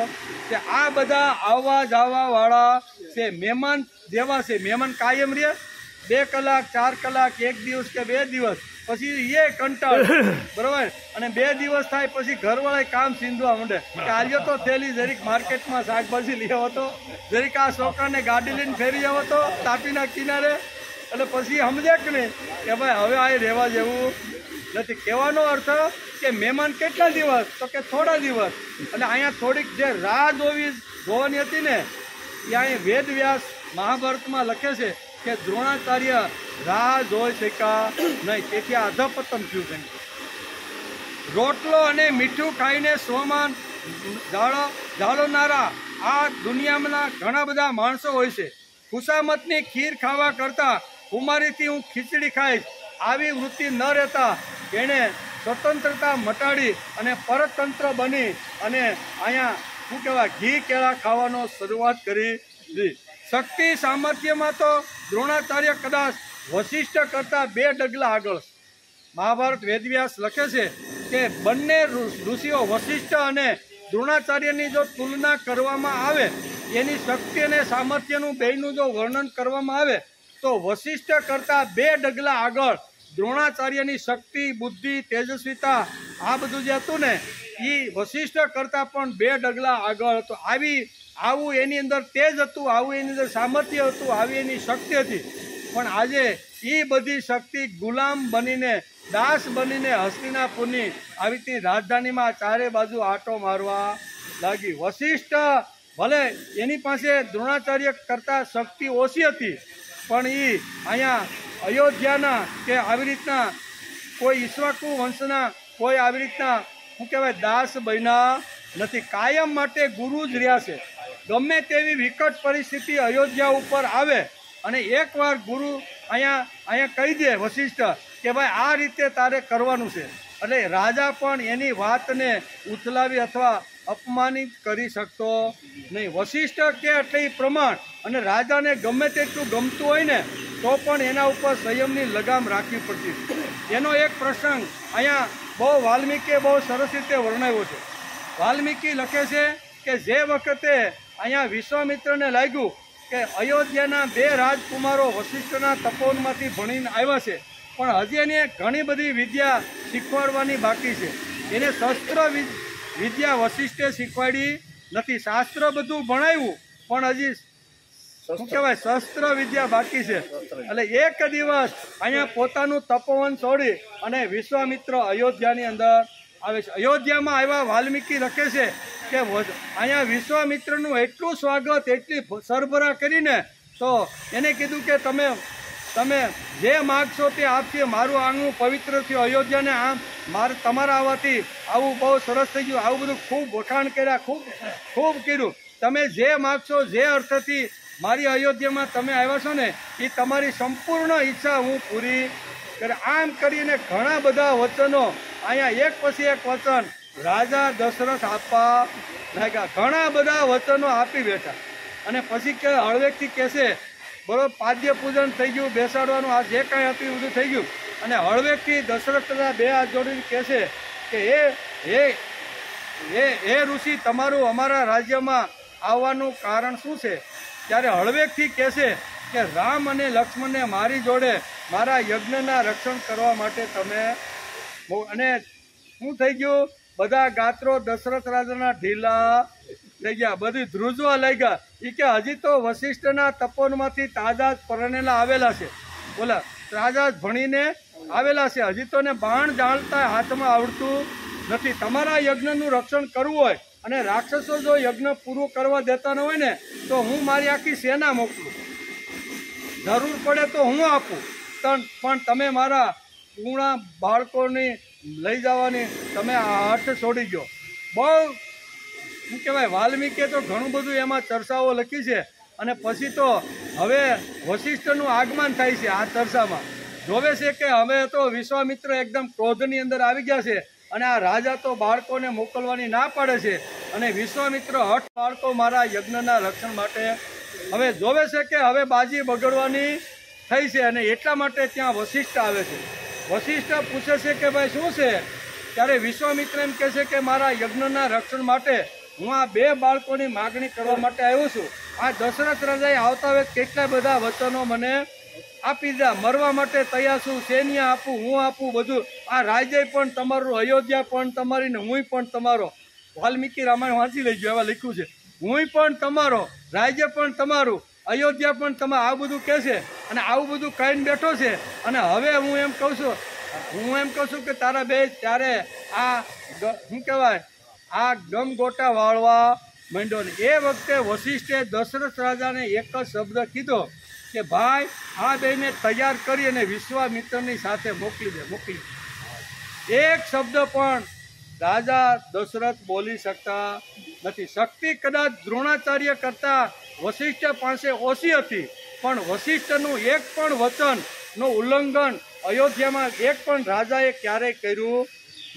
Speaker 2: કે આ બધા આવવા જવા વાળા છે, મહેમાન જેવા છે, મહેમાન કાયમ રહે 2 કલાક 4 કલાક 1 દિવસ કે 2 દિવસ પછી એ કંટાળ, બરોબર, અને 2 દિવસ થાય પછી ઘરવાળા કામ સીંધવા માંડે કે આલ્યો તો થેલી જરીક માર્કેટમાં શાકભાજી લઈ આવો તો, જરીક આ છોકરાને ગાડી લઈને ફેરી આવો તો તાપીના કિનારે, એટલે પછી સમજે કે નહીં કે ભાઈ હવે આ રહેવા જેવું નથી। કહેવાનો અર્થ કે મહેમાન કેટલા દિવસ, તો કે થોડા દિવસ, અને અહીંયા થોડીક જે રાહ જોવાની હતી ને એ અહીંયા વેદવ્યાસ મહાભારતમાં લખે છે કે દ્રોણાચાર્ય રાહ જોઈ શક્યા નહીં, તેથી અધપતન થયું છે। રોટલો અને મીઠું ખાઈને સ્વમાન જાળવનારા આ દુનિયામાં ઘણા બધા માણસો હોય છે, ખુશામતની ખીર ખાવા કરતાં કુમારીથી હું ખીચડી ખાઈશ આવી વૃત્તિ ન રહેતા એણે સ્વતંત્રતા મટાડી અને પરતંત્ર બની અને અહીંયા શું કહેવાય ઘી કેળા ખાવાનો શરૂઆત કરી દીધી। શક્તિ સામર્થ્યમાં તો દ્રોણાચાર્ય કદાચ વશિષ્ઠ કરતાં 2 ડગલા આગળ। મહાભારત વેદવ્યાસ લખે છે કે બંને ઋષિઓ વશિષ્ઠ અને દ્રોણાચાર્યની જો તુલના કરવામાં આવે, એની શક્તિ અને સામર્થ્યનું બેયનું જો વર્ણન કરવામાં આવે તો વશિષ્ઠ કરતાં 2 ડગલા આગળ દ્રોણાચાર્યની શક્તિ, બુદ્ધિ, તેજસ્વીતા આ બધું જે હતું ને એ વશિષ્ઠ કરતાં પણ 2 ડગલા આગળ હતો। આવું એની અંદર તેજ હતું, આવું એની અંદર સામર્થ્ય હતું, આવી એની શક્તિ હતી, પણ આજે એ બધી શક્તિ ગુલામ બનીને, દાસ બનીને હસ્તિનાપુરની આવી રીતે રાજધાનીમાં ચારે બાજુ આંટો મારવા લાગી। વશિષ્ઠ ભલે એની પાસે દ્રોણાચાર્ય કરતાં શક્તિ ઓછી હતી, પણ એ અહીંયા અયોધ્યાના કે આવી રીતના કોઈ ઈક્ષ્વાકુ વંશના કોઈ આવી રીતના શું કહેવાય દાસ બન્યા નથી, કાયમ માટે ગુરુ જ રહ્યા છે। ગમે તેવી વિકટ પરિસ્થિતિ અયોધ્યા ઉપર આવે અને એકવાર ગુરુ અહીંયા કહી દે વશિષ્ઠ કે ભાઈ આ રીતે તારે કરવાનું છે, એટલે રાજા પણ એની વાતને ઉથલાવી અથવા અપમાનિત કરી શકતો નહીં। વશિષ્ઠ કે એટલે એ પ્રમાણ, અને રાજાને ગમે તેટલું ગમતું હોય ને તો પણ એના ઉપર સંયમની લગામ રાખવી પડતી। એનો એક પ્રસંગ અહીંયા બહુ વાલ્મીકીએ બહુ સરસ રીતે વર્ણવ્યો છે। વાલ્મીકી લખે છે કે જે વખતે અહીંયા વિશ્વામિત્રને લાગ્યું કે અયોધ્યાના 2 રાજકુમારો વશિષ્ઠના તપોવનમાંથી ભણીને આવ્યા છે, પણ હજી એને ઘણી બધી વિદ્યા શીખવાડવાની બાકી છે, એને શસ્ત્ર વિદ્યા વશિષ્ઠે શીખવાડી નથી, શાસ્ત્ર બધું ભણાવ્યું પણ હજી શું કહેવાય શસ્ત્ર વિદ્યા બાકી છે। એટલે એક દિવસ અહીંયા પોતાનું તપોવન છોડી અને વિશ્વામિત્ર અયોધ્યાની અંદર આવે છે. અયોધ્યામાં આવ્યા વાલ્મીકી લખે છે કે અહીંયા વિશ્વામિત્રનું એટલું સ્વાગત, એટલી સરભરા કરીને તો એને કીધું કે તમે જે માગશો તે આપશે. મારું આંગણું પવિત્ર થયું અયોધ્યાને. આમ તમારા આવવાથી આવું બહુ સરસ થઈ ગયું. આવું બધું ખૂબ વખાણ કર્યા, ખૂબ કર્યું. તમે જે માગશો, જે અર્થથી મારી અયોધ્યામાં તમે આવ્યા છો ને, એ તમારી સંપૂર્ણ ઈચ્છા હું પૂરી કરે. આમ કરીને ઘણા બધા વચનો અહીંયા એક પછી એક વચન રાજા દશરથ આપવા લાગ્યા. ઘણા બધા વચનો આપી બેઠા અને પછી કે હળવેકથી કહેશે, બરોબર, પાદ્ય પૂજન થઈ ગયું, બેસાડવાનું આ જે કાંઈ હતું એ બધું થઈ ગયું. અને હળવેકથી દશરથના બે હાથ જોડીને કહેશે કે હે ઋષિ, તમારું અમારા રાજ્યમાં આવવાનું કારણ શું છે? ત્યારે હળવેકથી કહેશે કે રામ અને લક્ષ્મણને મારી જોડે મારા યજ્ઞના રક્ષણ કરવા માટે તમે. અને શું થઈ ગયું? બધા ગાત્રો દશરથ રાજાના ઢીલા થઈ ગયા, બધી ધ્રુજવા લાગ્યા. એ કે હજી તો વશિષ્ઠના તપોનમાંથી તાજા જ પરણેલા આવેલા છે, બોલા તાજા જ ભણીને આવેલા છે, હજી તો ને બાણ જાણતા હાથમાં આવડતું નથી. તમારા યજ્ઞનું રક્ષણ કરવું હોય અને રાક્ષસો જો યજ્ઞ પૂરું કરવા દેતા ન હોય ને તો હું મારી આખી સેના મોકલું, જરૂર પડે તો હું આપું, પણ તમે મારા પૂર્ણા બાળકોની લઈ જવાની તમે હઠ છોડી ગયો. બહુ શું કહેવાય, વાલ્મીકીએ તો ઘણું બધું એમાં ચર્ચાઓ લખી છે. અને પછી તો હવે વશિષ્ઠનું આગમન થાય છે. આ ચર્ચામાં જોવે છે કે હવે તો વિશ્વામિત્ર એકદમ ક્રોધની અંદર આવી ગયા છે અને આ રાજા તો બાળકોને મોકલવાની ના પાડે છે. અને વિશ્વામિત્ર હઠ બાળકો મારા યજ્ઞના રક્ષણ માટે હવે જોવે છે કે હવે બાજી બગડવાની થઈ છે. અને એટલા માટે ત્યાં વશિષ્ઠ આવે છે. વશિષ્ઠ પૂછે છે કે ભાઈ શું છે? ત્યારે વિશ્વામિત્ર એમ કહે છે કે મારા યજ્ઞના રક્ષણ માટે હું આ બે બાળકોની માગણી કરવા માટે આવ્યો છું. આ દશરથ રાજાએ આવતા વેત કેટલા બધા વચનો મને આપી દીધા. મરવા માટે તૈયાર છું, સૈન્ય આપું, હું આપું, બધું. આ રાજ્ય પણ તમારું, અયોધ્યા પણ તમારી ને હું પણ તમારો. વાલ્મીકી રામાયણ વાંચી લેજો, એવા લખ્યું છે, હું પણ તમારો, રાજ્ય પણ તમારું, અયોધ્યા પણ તમારું. આ બધું કહે છે અને આવું બધું કહીને બેઠો છે. અને હવે હું એમ કહું છું કે તારા બે ત્યારે આ શું કહેવાય, આ ગમગોટા વાળવા માંડ્યો. ને એ વખતે વશિષ્ઠે દશરથ રાજાને એક જ શબ્દ કીધો કે ભાઈ આ બેને તૈયાર કરી અને વિશ્વામિત્રની સાથે મોકલી દે. એક શબ્દ પણ રાજા દશરથ બોલી શકતા નથી. શક્તિ કદાચ દ્રોણાચાર્ય કરતા વશિષ્ઠ પાસે ઓછી હતી, પણ વશિષ્ઠનું એક પણ વચનનું ઉલ્લંઘન અયોધ્યામાં એક પણ રાજાએ ક્યારેય કર્યું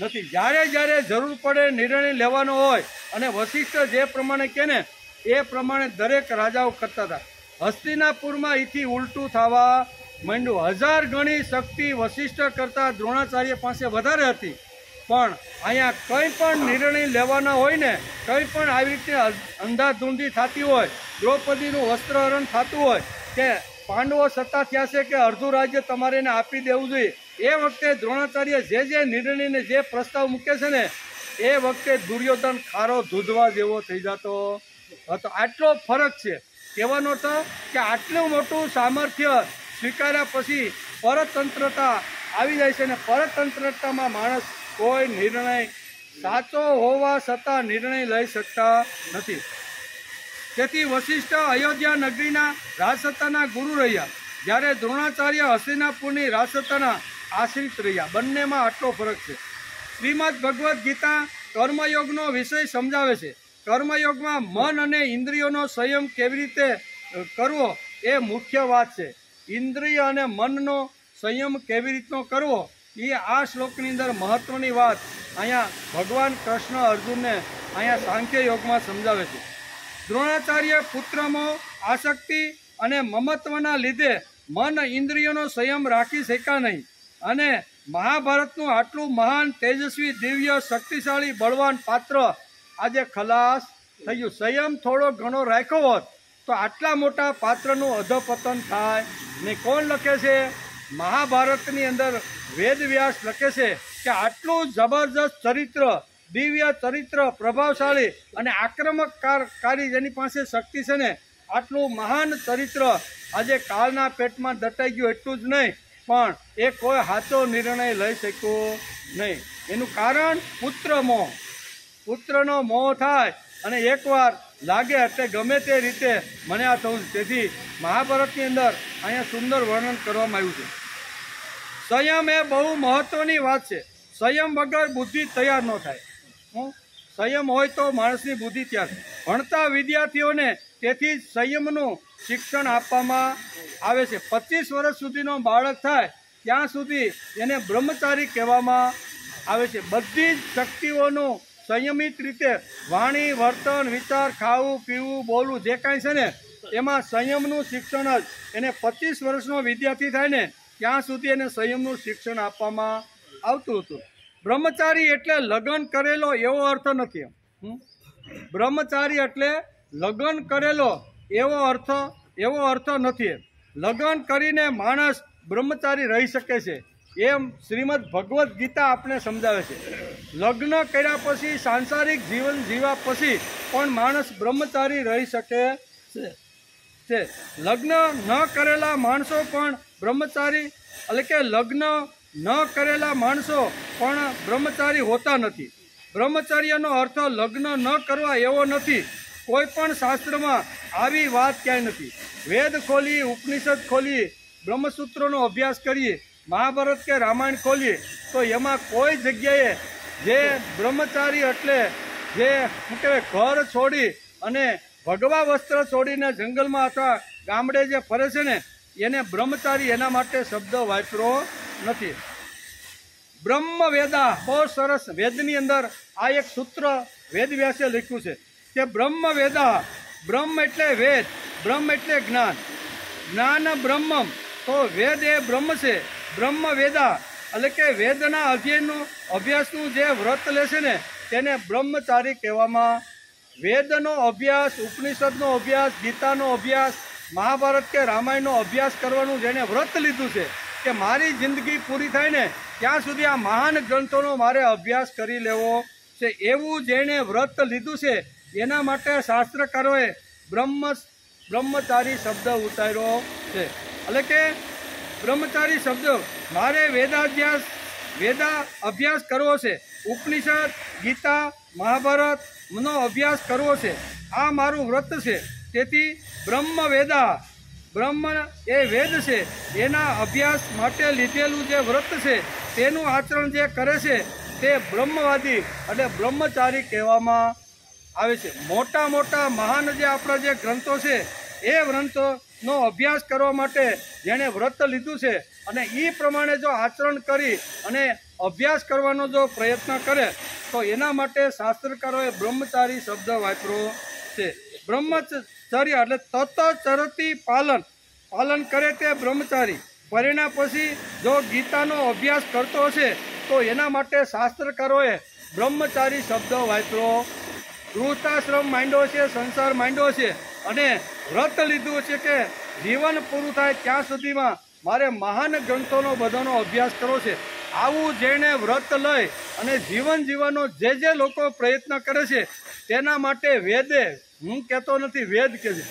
Speaker 2: નથી. જ્યારે જરૂર પડે નિર્ણય લેવાનો હોય અને વશિષ્ઠ જે પ્રમાણે કહે ને એ પ્રમાણે દરેક રાજાઓ કરતા હતા. હસ્તિનાપુરમાં એથી ઉલટું થવા માંડ્યું. 1000 ગણી શક્તિ વશિષ્ઠ કરતાં દ્રોણાચાર્ય પાસે વધારે હતી. પણ અહીંયા કંઈ પણ નિર્ણય લેવાના હોય ને, કંઈ પણ આવી રીતે અંધાધૂંધી થતી હોય, દ્રૌપદીનું વસ્ત્રહરણ થતું હોય કે પાંડવો સત્તા થયા છે કે અડધું રાજ્ય તમારે એને આપી દેવું જોઈએ, એ વખતે દ્રોણાચાર્ય જે નિર્ણયને જે પ્રસ્તાવ મૂકે છે ને એ વખતે દુર્યોધન ખારો ધૂધવા જેવો થઈ જતો હતો. આટલો ફરક છે. કહેવાનો હતો કે આટલું મોટું સામર્થ્ય સ્વીકાર્યા પછી પરતંત્રતા આવી જાય છે. અને પરતંત્રતામાં માણસ કોઈ નિર્ણય સાચો હોવા છતાં નિર્ણય લઈ શકતા નથી. તેથી વશિષ્ઠ અયોધ્યા નગરીના રાજસત્તાના ગુરુ રહ્યા, જ્યારે દ્રોણાચાર્ય હસ્તિનાપુરની રાજસત્તાના આશ્રિત રહ્યા. બંનેમાં આટલો ફરક છે. શ્રીમદ ભગવદ્ ગીતા કર્મયોગનો વિષય સમજાવે છે. કર્મયોગમાં મન અને ઇન્દ્રિયોનો સંયમ કેવી રીતે કરવો એ મુખ્ય વાત છે. ઇન્દ્રિય અને મનનો સંયમ કેવી રીતનો કરવો એ આ શ્લોકની અંદર મહત્વની વાત અહીંયા ભગવાન કૃષ્ણ અર્જુનને અહીંયા સાંખ્ય યોગમાં સમજાવે છે. દ્રોણાચાર્ય પુત્રમાં આસક્તિ અને મમત્વના લીધે મન ઇન્દ્રિયોનો સંયમ રાખી શક્યા નહીં અને મહાભારતનું આટલું મહાન, તેજસ્વી, દિવ્ય, શક્તિશાળી, બળવાન પાત્ર આજે ખલાસ થઈ ગયું. સંયમ થોડો ઘણો રાખ્યો હોત તો આટલા મોટા પાત્રનું અધપતન થાય નહીં. કોણ લખે છે? મહાભારતની અંદર વેદવ્યાસ લખે છે કે આટલું જબરજસ્ત ચરિત્ર, દિવ્ય ચરિત્ર, પ્રભાવશાળી અને આક્રમકકારી જેની પાસે શક્તિ છે ને, આટલું મહાન ચરિત્ર આજે કાળના પેટમાં દટાઈ ગયું. એટલું જ નહીં પણ એ કોઈ સાચો નિર્ણય લઈ શક્યો નહીં. એનું કારણ પુત્ર મોહ. પુત્રનો મોહ થાય અને એકવાર લાગે એટલે ગમે તે રીતે મને આ થવું. તેથી મહાભારતની અંદર અહીંયા સુંદર વર્ણન કરવામાં આવ્યું છે. સંયમ એ બહુ મહત્વની વાત છે. સંયમ વગર બુદ્ધિ તૈયાર ન થાય. સંયમ હોય તો માણસની બુદ્ધિ તૈયાર. ભણતા વિદ્યાર્થીઓને તેથી જ સંયમનું શિક્ષણ આપવામાં આવે છે. 25 વર્ષ સુધીનો બાળક થાય ત્યાં સુધી એને બ્રહ્મચારી કહેવામાં આવે છે. બધી જ શક્તિઓનું સંયમિત રીતે વાણી, વર્તન, વિચાર, ખાવું, પીવું, બોલવું જે કાંઈ છે ને એમાં સંયમનું શિક્ષણ જ એને 25 વર્ષનો વિદ્યાર્થી થાય ને ત્યાં સુધી એને સંયમનું શિક્ષણ આપવામાં આવતું હતું. બ્રહ્મચારી એટલે લગ્ન કરેલો એવો અર્થ નથી. બ્રહ્મચારી એટલે લગ્ન કરેલો એવો અર્થ નથી. લગ્ન કરીને માણસ બ્રહ્મચારી રહી શકે છે એમ શ્રીમદ ભગવદ્ ગીતા આપણે સમજાવે છે. લગ્ન કર્યા પછી સાંસારિક જીવન જીવ્યા પછી પણ માણસ બ્રહ્મચારી રહી શકે છે. લગ્ન ન કરેલા માણસો પણ બ્રહ્મચારી એટલે કે લગ્ન ન કરેલા માણસો પણ બ્રહ્મચારી હોતા નથી. બ્રહ્મચર્યનો અર્થ લગ્ન ન કરવા એવો નથી. કોઈ પણ શાસ્ત્રમાં આવી વાત ક્યાંય નથી. વેદ ખોલીએ, ઉપનિષદ ખોલીએ, બ્રહ્મસૂત્રોનો અભ્યાસ કરીએ, મહાભારત કે રામાયણ ખોલીએ તો એમાં કોઈ જગ્યાએ જે બ્રહ્મચારી એટલે જે શું કહેવાય ઘર છોડી અને ભગવા વસ્ત્ર છોડીને જંગલમાં અથવા ગામડે જે ફરે છે ને એને બ્રહ્મચારી એના માટે શબ્દ વાપરો નથી. બ્રહ્મ વેદા બહુ સરસ. વેદની અંદર આ એક સૂત્ર વેદવ્યાસે લખ્યું છે કે બ્રહ્મ વેદા. બ્રહ્મ એટલે વેદ, બ્રહ્મ એટલે જ્ઞાન, જ્ઞાન બ્રહ્મમ. તો વેદ એ બ્રહ્મ છે. બ્રહ્મ વેદા એટલે કે વેદના અધ્યયનનું અભ્યાસનું જે વ્રત લે છે ને તેને બ્રહ્મચારી કહેવામાં. વેદનો અભ્યાસ, ઉપનિષદનો અભ્યાસ, ગીતાનો અભ્યાસ, મહાભારત કે રામાયણનો અભ્યાસ કરવાનું જેને વ્રત લીધું છે કે મારી જિંદગી પૂરી થાય ને ત્યાં સુધી આ મહાન ગ્રંથોનો મારે અભ્યાસ કરી લેવો છે એવું જેણે વ્રત લીધું છે એના માટે શાસ્ત્રકારોએ બ્રહ્મચારી શબ્દ ઉતાર્યો છે. એટલે કે બ્રહ્મચારી શબ્દ મારે વેદા અભ્યાસ કરવો છે, ઉપનિષદ, ગીતા, મહાભારતનો અભ્યાસ કરવો છે, આ મારું વ્રત છે. તેથી બ્રહ્મ વેદા, બ્રહ્મ એ વેદ છે એના અભ્યાસ માટે લીધેલું જે વ્રત છે તેનું આચરણ જે કરે છે તે બ્રહ્મવાદી અને બ્રહ્મચારી કહેવામાં આવે છે. મોટા મોટા મહાન જે આપણા જે ગ્રંથો છે એ ગ્રંથોનો અભ્યાસ કરવા માટે જેણે વ્રત લીધું છે અને એ પ્રમાણે જો આચરણ કરી અને અભ્યાસ કરવાનો જો પ્રયત્ન કરે તો એના માટે શાસ્ત્રકારોએ બ્રહ્મચારી શબ્દ વાપર્યો છે. બ્રહ્મચર્ય એટલે તત ચરતી પાલન કરે તે બ્રહ્મચારી. પરિણામ પછી જો ગીતાનો અભ્યાસ કરતો હશે તો એના માટે શાસ્ત્રકારોએ બ્રહ્મચારી શબ્દ વાપર્યો. ગૃહસ્થાશ્રમ માંડ્યો છે, સંસાર માંડ્યો છે અને વ્રત લીધું છે કે જીવન પૂરું થાય ત્યાં સુધીમાં મારે મહાન ગ્રંથોનો બધાનો અભ્યાસ કરવો છે. આવું જેણે વ્રત લઈ અને જીવન જીવવાનો જે લોકો પ્રયત્ન કરે છે તેના માટે વેદે, હું કહેતો નથી વેદ કે છે,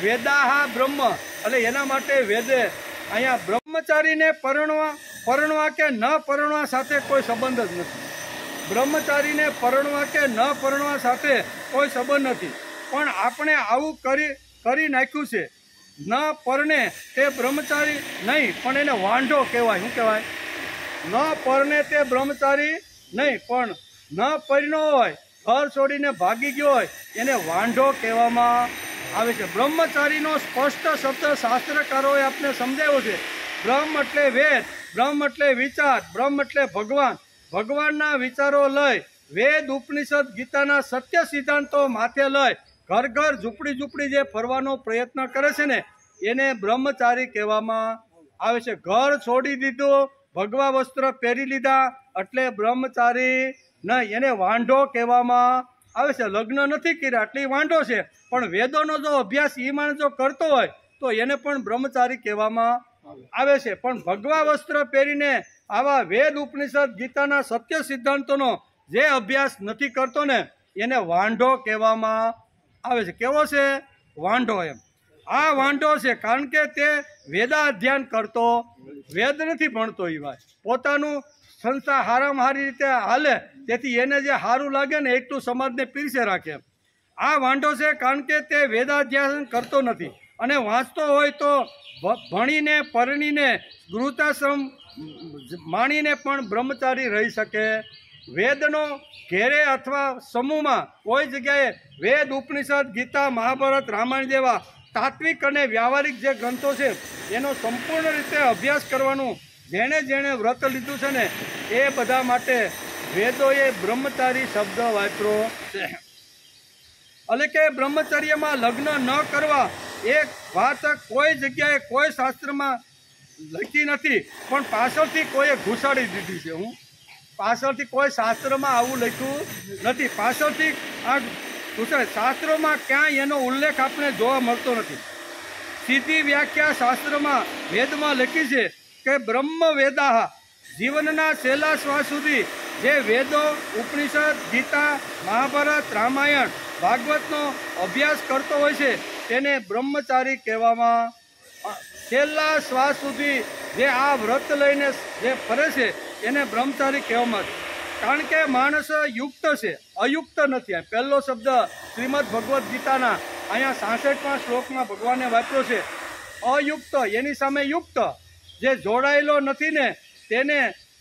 Speaker 2: વેદાહા બ્રહ્મ એટલે એના માટે વેદે અહીંયા બ્રહ્મચારીને પરણવા કે ન પરણવા સાથે કોઈ સંબંધ જ નથી. બ્રહ્મચારીને પરણવા કે ન પરણવા સાથે કોઈ સંબંધ નથી. પણ આપણે આવું કરી નાખ્યું છે. ન પરણે તે બ્રહ્મચારી નહીં પણ એને વાંઢો કહેવાય. શું કહેવાય? ન પરણે તે બ્રહ્મચારી નહીં પણ ન પરણ્યો હોય, ઘર છોડીને ભાગી ગયો હોય એને વાંઢો કહેવામાં આવે છે. બ્રહ્મચારીનો સ્પષ્ટ શબ્દ શાસ્ત્રકારોએ આપણે સમજાવ્યો છે. બ્રહ્મ એટલે વેદ, બ્રહ્મ એટલે વિચાર, બ્રહ્મ એટલે ભગવાન. ભગવાનના વિચારો લઈ વેદ, ઉપનિષદ, ગીતાના સત્ય સિદ્ધાંતો માથે લઈ ઘર ઝૂંપડી જે ફરવાનો પ્રયત્ન કરે છે ને એને બ્રહ્મચારી કહેવામાં આવે છે. ઘર છોડી દીધું, ભગવા વસ્ત્ર પહેરી લીધા એટલે બ્રહ્મચારી નહીં, એને વાંઢો કહેવામાં આવે છે. લગ્ન નથી કર્યા એટલે વાંઢો છે, પણ વેદોનો જો અભ્યાસ એ માણસ જો કરતો હોય તો એને પણ બ્રહ્મચારી કહેવામાં આવે છે. પણ ભગવા વસ્ત્ર પહેરીને આવા વેદ, ઉપનિષદ, ગીતાના સત્ય સિદ્ધાંતોનો જે અભ્યાસ નથી કરતો ને એને વાંઢો કહેવામાં આવે છે. કેવો છે? વાંઢો. એમ આ વાંઢો છે કારણ કે તે વેદાધ્યાન કરતો, વેદ નથી ભણતો. એ વાત પોતાનું સંસ્થા હારામાં હારી રીતે હાલે, તેથી એને જે સારું લાગે ને એટલું સમાજને પીરસે રાખે. આ વાંઢો છે કારણ કે તે વેદાધ્યાસન કરતો નથી અને વાંચતો હોય તો ભણીને પરણીને ગૃહસ્થાશ્રમ માણીને પણ બ્રહ્મચારી રહી શકે. વેદનો ઘેરે અથવા સમૂહમાં કોઈ જગ્યાએ વેદ, ઉપનિષદ, ગીતા, મહાભારત, રામાયણ જેવા તાત્વિક અને વ્યવહારિક જે ગ્રંથો છે એનો સંપૂર્ણ રીતે અભ્યાસ કરવાનું જેણે જેણે વ્રત લીધું છે ને એ બધા માટે વેદોએ બ્રહ્મચારી શબ્દ વાપર્યો છે. એટલે કે બ્રહ્મચર્યમાં લગ્ન ન કરવા એ વાત કોઈ જગ્યાએ કોઈ શાસ્ત્રમાં લખી નથી, પણ પાછળથી કોઈએ ઘુસાડી દીધી છે. પાછળથી કોઈ શાસ્ત્રમાં આવું લખ્યું નથી, પાછળથી આ ઘુસાડી. શાસ્ત્રોમાં ક્યાંય એનો ઉલ્લેખ આપણે જોવા મળતો નથી. સીધી વ્યાખ્યા શાસ્ત્રમાં વેદમાં લખી છે કે બ્રહ્મ વેદાહ, જીવનના છેલ્લા શ્વાસ સુધી જે વેદો, ઉપનિષદ, ગીતા, મહાભારત, રામાયણ, ભાગવતનો અભ્યાસ કરતો હોય છે તેને બ્રહ્મચારી કહેવામાં. છેલ્લા શ્વાસ સુધી જે આ વ્રત લઈને જે ફરે છે એને બ્રહ્મચારી કહેવામાં આવે. કારણ કે માણસ યુક્ત છે, અયુક્ત નથી. પહેલો શબ્દ શ્રીમદ ભગવદ્ ગીતાના અહીંયા 66મા શ્લોકમાં ભગવાને વાપર્યો છે અયુક્ત. એની સામે યુક્ત જે જોડાયેલો નથી ને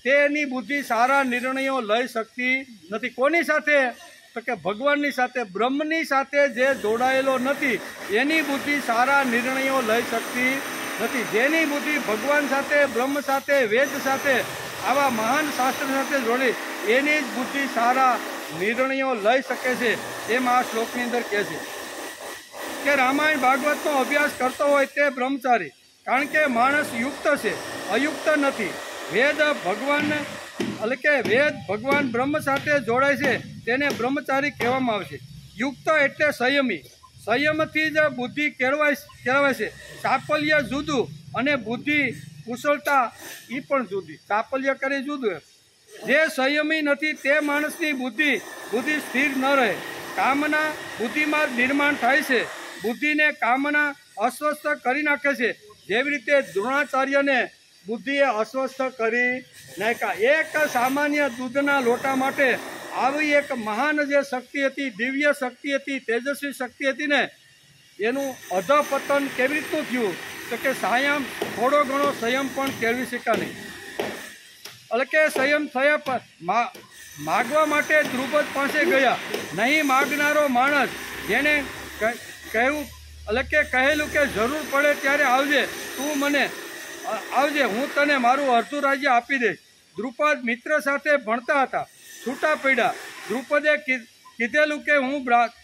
Speaker 2: તેની બુદ્ધિ સારા નિર્ણયો લઈ શકતી નથી. કોની સાથે? તો કે ભગવાનની સાથે, બ્રહ્મની સાથે જે જોડાયેલો નથી એની બુદ્ધિ સારા નિર્ણયો લઈ શકતી નથી. જેની બુદ્ધિ ભગવાન સાથે, બ્રહ્મ સાથે, વેદ સાથે, આવા મહાન શાસ્ત્ર સાથે જોડી એની જ બુદ્ધિ સારા નિર્ણયો લઈ શકે છે. એમ આ શ્લોકની અંદર કહે છે કે રામાયણ, ભાગવતનો અભ્યાસ કરતો હોય તે બ્રહ્મચારી. કારણ કે માણસ યુક્ત છે, અયુક્ત નથી. વેદ ભગવાન એટલે કે વેદ ભગવાન બ્રહ્મ સાથે જોડાય છે તેને બ્રહ્મચારી કહેવામાં આવે છે. યુક્ત એટલે સંયમી. સંયમથી જ બુદ્ધિ કહેવાય છે. ચાપલ્ય જુદું અને બુદ્ધિ કુશળતા એ પણ જુદી. ચાપલ્ય કરી જુદું. જે સંયમી નથી તે માણસની બુદ્ધિ સ્થિર ન રહે. કામના બુદ્ધિમાં નિર્માણ થાય છે. બુદ્ધિને કામના અસ્વસ્થ કરી નાખે છે. જેવી રીતે દ્રોણાચાર્યને બુદ્ધિએ અસ્વસ્થ કરી નાખ્યા. એક સામાન્ય દૂધના લોટા માટે આવી એક મહાન જે શક્તિ હતી, દિવ્ય શક્તિ હતી, તેજસ્વી શક્તિ હતી ને એનું અધપતન કેવી રીતનું થયું? તો કે થોડો ઘણો સંયમ પણ કેળવી શક્યા નહીં. એટલે કે સંયમ થયા માગવા માટે દ્રુપદ પાસે ગયા. નહીં માગનારો માણસ જેને કહ્યું એટલે કે કહેલું કે જરૂર પડે ત્યારે આવજે, તું મને આવજે, હું તને મારું અડધું રાજ્ય આપી દઈશ. દ્રુપદ મિત્ર સાથે ભણતા હતા, છૂટા પડ્યા. દ્રુપદે કીધેલું કે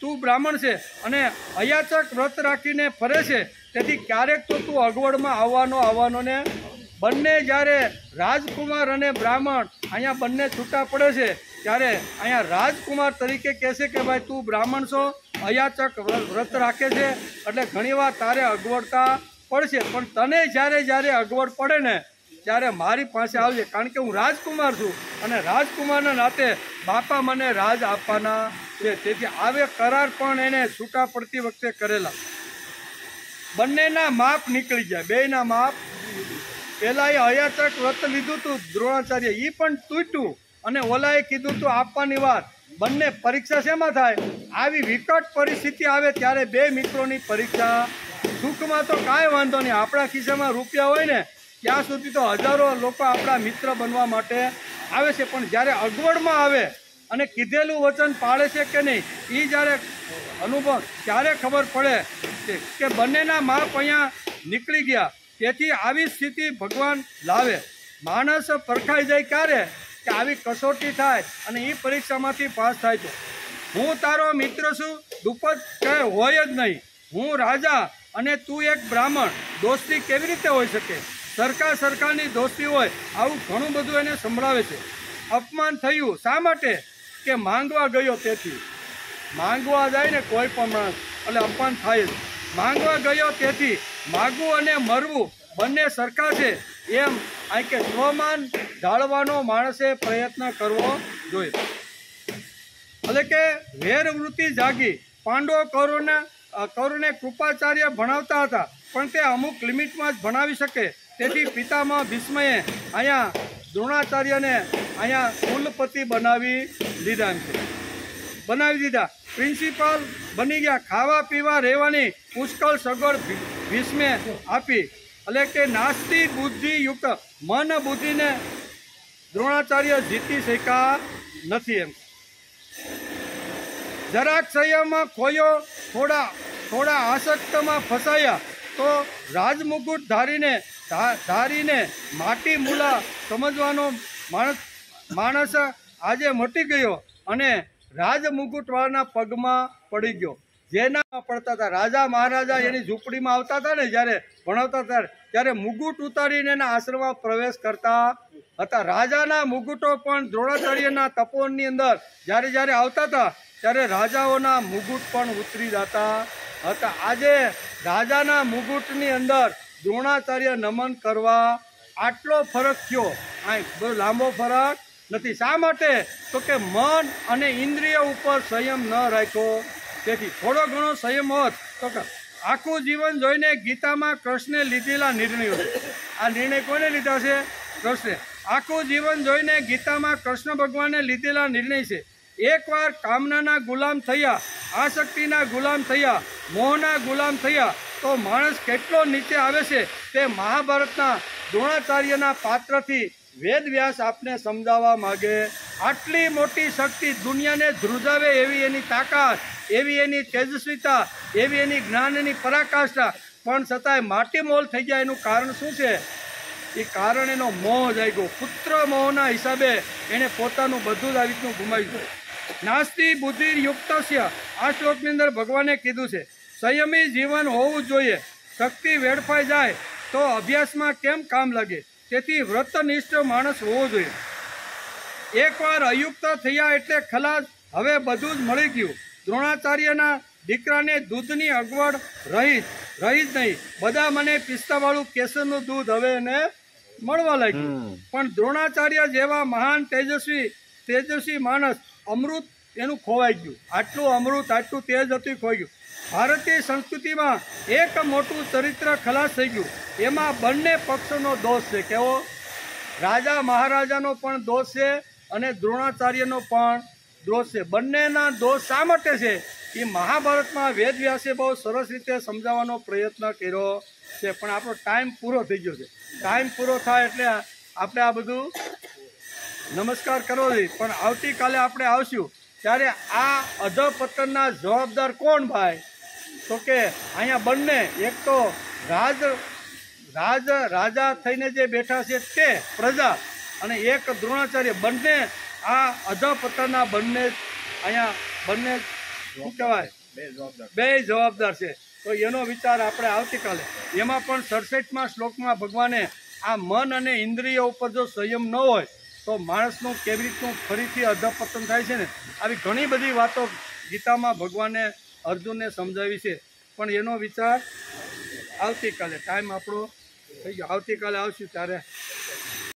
Speaker 2: તું બ્રાહ્મણ છે અને અયાચક વ્રત રાખીને ફરે છે, તેથી ક્યારેક તો તું અગવડમાં આવવાનો ને. બંને જ્યારે રાજકુમાર અને બ્રાહ્મણ અહીંયા બંને છૂટા પડે છે ત્યારે અહીંયા રાજકુમાર તરીકે કહેશે કે ભાઈ તું બ્રાહ્મણ છો, અયાચક વ્રત રાખે છે એટલે ઘણીવાર તારે અગવડતા પડશે, પણ તને જ્યારે અગવડ પડે ને ત્યારે મારી પાસે આવજે. કારણ કે હું રાજકુમાર છું અને રાજકુમારના નાતે બાપા મને રાજ આપવાના છે. તેથી આવે કરાર પણ એને છૂટા પડતી વખતે કરેલા. બંનેના માપ નીકળી જાય, બેયના માપ. પહેલાં એ અયાચક વ્રત લીધું હતું દ્રોણાચાર્ય, એ પણ તૂટ્યું અને ઓલાએ કીધું તું આપવાની વાત. બંને પરીક્ષા શેમાં થાય? આવી વિકટ પરિસ્થિતિ આવે ત્યારે બે મિત્રોની પરીક્ષા. સુખમાં તો કાંઈ વાંધો નહીં, આપણા ખિસ્સામાં રૂપિયા હોય ને ત્યાં સુધી તો હજારો લોકો આપણા મિત્ર બનવા માટે આવે છે, પણ જ્યારે અગવડમાં આવે અને કીધેલું વચન પાળે છે કે નહીં એ જ્યારે અનુભવ ત્યારે ખબર પડે કે બંનેના માપ અહીંયા નીકળી ગયા. તેથી આવી સ્થિતિ ભગવાન લાવે. માણસ પરખાઈ જાય ક્યારે? કે આવી કસોટી થાય અને એ પરીક્ષામાંથી પાસ થાય છે. હું તારો મિત્ર છું, દ્રુપદ કહે હોય જ નહીં. હું રાજા અને તું એક બ્રાહ્મણ, દોસ્તી કેવી રીતે હોઈ શકે? સરકારની દોસ્તી હોય. આવું ઘણું બધું એને સંભળાવે છે. અપમાન થયું શા માટે? કે માંગવા ગયો તેથી. માંગવા જાય ને કોઈ પણ માણસ એટલે અપમાન થાય જ. માંગવા ગયો તેથી. માગવું અને મરવું બંને સરખા છે એમ આ કે સ્વમાન ઢાળવાનો માણસે પ્રયત્ન કરવો જોઈએ. એટલે કે વેરવૃત્તિ જાગી. પાંડવો કૌરવને કૃપાચાર્ય ભણાવતા હતા, પણ તે અમુક લિમિટમાં જ ભણાવી શકે. તેથી પિતામહ ભીષ્મએ અહીંયા દ્રોણાચાર્યને અહીંયા કુલપતિ બનાવી દીધા એમ છે. બનાવી દીધા, પ્રિન્સિપાલ બની ગયા. ખાવા પીવા રહેવાની પુષ્કળ સગવડ ભીષ્મે આપી. એટલે કે નાસ્તી બુદ્ધિયુક્ત મન બુદ્ધિને દ્રોણાચાર્ય જીતી શક્યા નથી એમ. જરાક સંયમમાં ખોયો, થોડા આસક્તમાં ફસાયા તો રાજમુકુટ ધારીને માટી મૂલા સમજવાનો માણસ આજે મટી ગયો અને રાજમુકુટવાળાના પગમાં પડી ગયો. જેના પડતા હતા રાજા મહારાજા એની ઝૂંપડીમાં આવતા હતા ને, જ્યારે ભણાવતા હતા ત્યારે મુગુટ ઉતારીને એના આશ્રમમાં પ્રવેશ કરતા હતા. રાજાના મુગુટો પણ દ્રોણાચાર્યના તપોવનની અંદર જ્યારે આવતા હતા ત્યારે રાજાઓના મુગુટ પણ ઉતરી જતા હતા. આજે રાજાના મુગુટની અંદર દ્રોણાચાર્ય નમન કરવા આટલો ફરક થયો, આ બહુ લાંબો ફરક નથી. શા માટે? તો કે મન અને ઇન્દ્રિય ઉપર સંયમ ન રાખ્યો. તેથી થોડો ઘણો સંયમ હોત તો કે આખું જીવન જોઈને ગીતામાં કૃષ્ણે લીધેલા નિર્ણયો છે. આ નિર્ણય કોને લીધા છે? કૃષ્ણે. આખું જીવન જોઈને ગીતામાં કૃષ્ણ ભગવાને લીધેલા નિર્ણય છે. એકવાર કામનાના ગુલામ થયા, આસક્તિના ગુલામ થયા, મોહના ગુલામ થયા તો માણસ કેટલો નીચે આવે છે તે મહાભારતના દ્રોણાચાર્યના પાત્રથી વેદવ્યાસ આપને સમજાવવા માગે. આટલી મોટી શક્તિ દુનિયાને ધ્રુજાવે એવી એની તાકાત, એવી એની તેજસ્વીતા, એવી એની જ્ઞાનની પરાકાષ્ઠા, પણ છતાંય માટીમોલ થઈ ગયા. એનું કારણ શું છે? એ કારણ એનો મોહ જાગ્યો. પુત્ર મોહના હિસાબે એણે પોતાનું બધું જ આવી રીતનું ગુમાવ્યું. નાસ્તિ બુદ્ધિ યુક્તસ્ય, આ શ્લોકની અંદર ભગવાને કીધું છે સંયમી જીવન હોવું જોઈએ. શક્તિ વેડફાઈ જાય તો અભ્યાસમાં કેમ કામ લાગે? તેથી વ્રતનિષ્ઠ માણસ હોવો જોઈએ. એકવાર અયુક્ત થયા એટલે ખલાસ, હવે બધું જ મળી ગયું. દ્રોણાચાર્યના દીકરાને દૂધની અગવડ રહી જ નહીં. બધા મને પિસ્તાવાળું કેસરનું દૂધ હવે એને મળવા લાગ્યું. પણ દ્રોણાચાર્ય જેવા મહાન તેજસ્વી માણસ, અમૃત એનું ખોવાઈ ગયું. આટલું અમૃત, આટલું તેજ હતું, ખોઈ ગયું. ભારતીય સંસ્કૃતિમાં એક મોટું ચરિત્ર ખલાસ થઈ ગયું. એમાં બંને પક્ષનો દોષ છે. કેવો? રાજા મહારાજાનો પણ દોષ છે અને દ્રોણાચાર્યનો પણ દોષ છે. બંનેના દોષ શા માટે છે એ મહાભારતમાં વેદવ્યાસે બહુ સરસ રીતે સમજાવવાનો પ્રયત્ન કર્યો છે. પણ આપણો ટાઈમ પૂરો થઈ ગયો છે. ટાઈમ પૂરો થાય એટલે આપણે આ બધું નમસ્કાર કરવો જોઈએ. પણ આવતીકાલે આપણે આવશું ત્યારે આ અધપતનના જવાબદાર કોણ ભાઈ? તો કે અહીંયા બંને, એક તો રાજા થઈને જે બેઠા છે તે પ્રજા, અને એક દ્રોણાચાર્ય. બંને આ અધપતનના બંને અહીંયા બંને શું કહેવાય, બે જવાબદાર છે. તો એનો વિચાર આપણે આવતીકાલે, એમાં પણ 67મા શ્લોકમાં ભગવાને આ મન અને ઇન્દ્રિય ઉપર જો સંયમ ન હોય તો માણસનું કેવી રીતનું ફરીથી અધપતન થાય છે ને, આવી ઘણી બધી વાતો ગીતામાં ભગવાને અર્જુનને સમજાવી છે. પણ એનો વિચાર આવતીકાલે, ટાઈમ આપણો થઈ ગયો, આવતીકાલે આવશું ત્યારે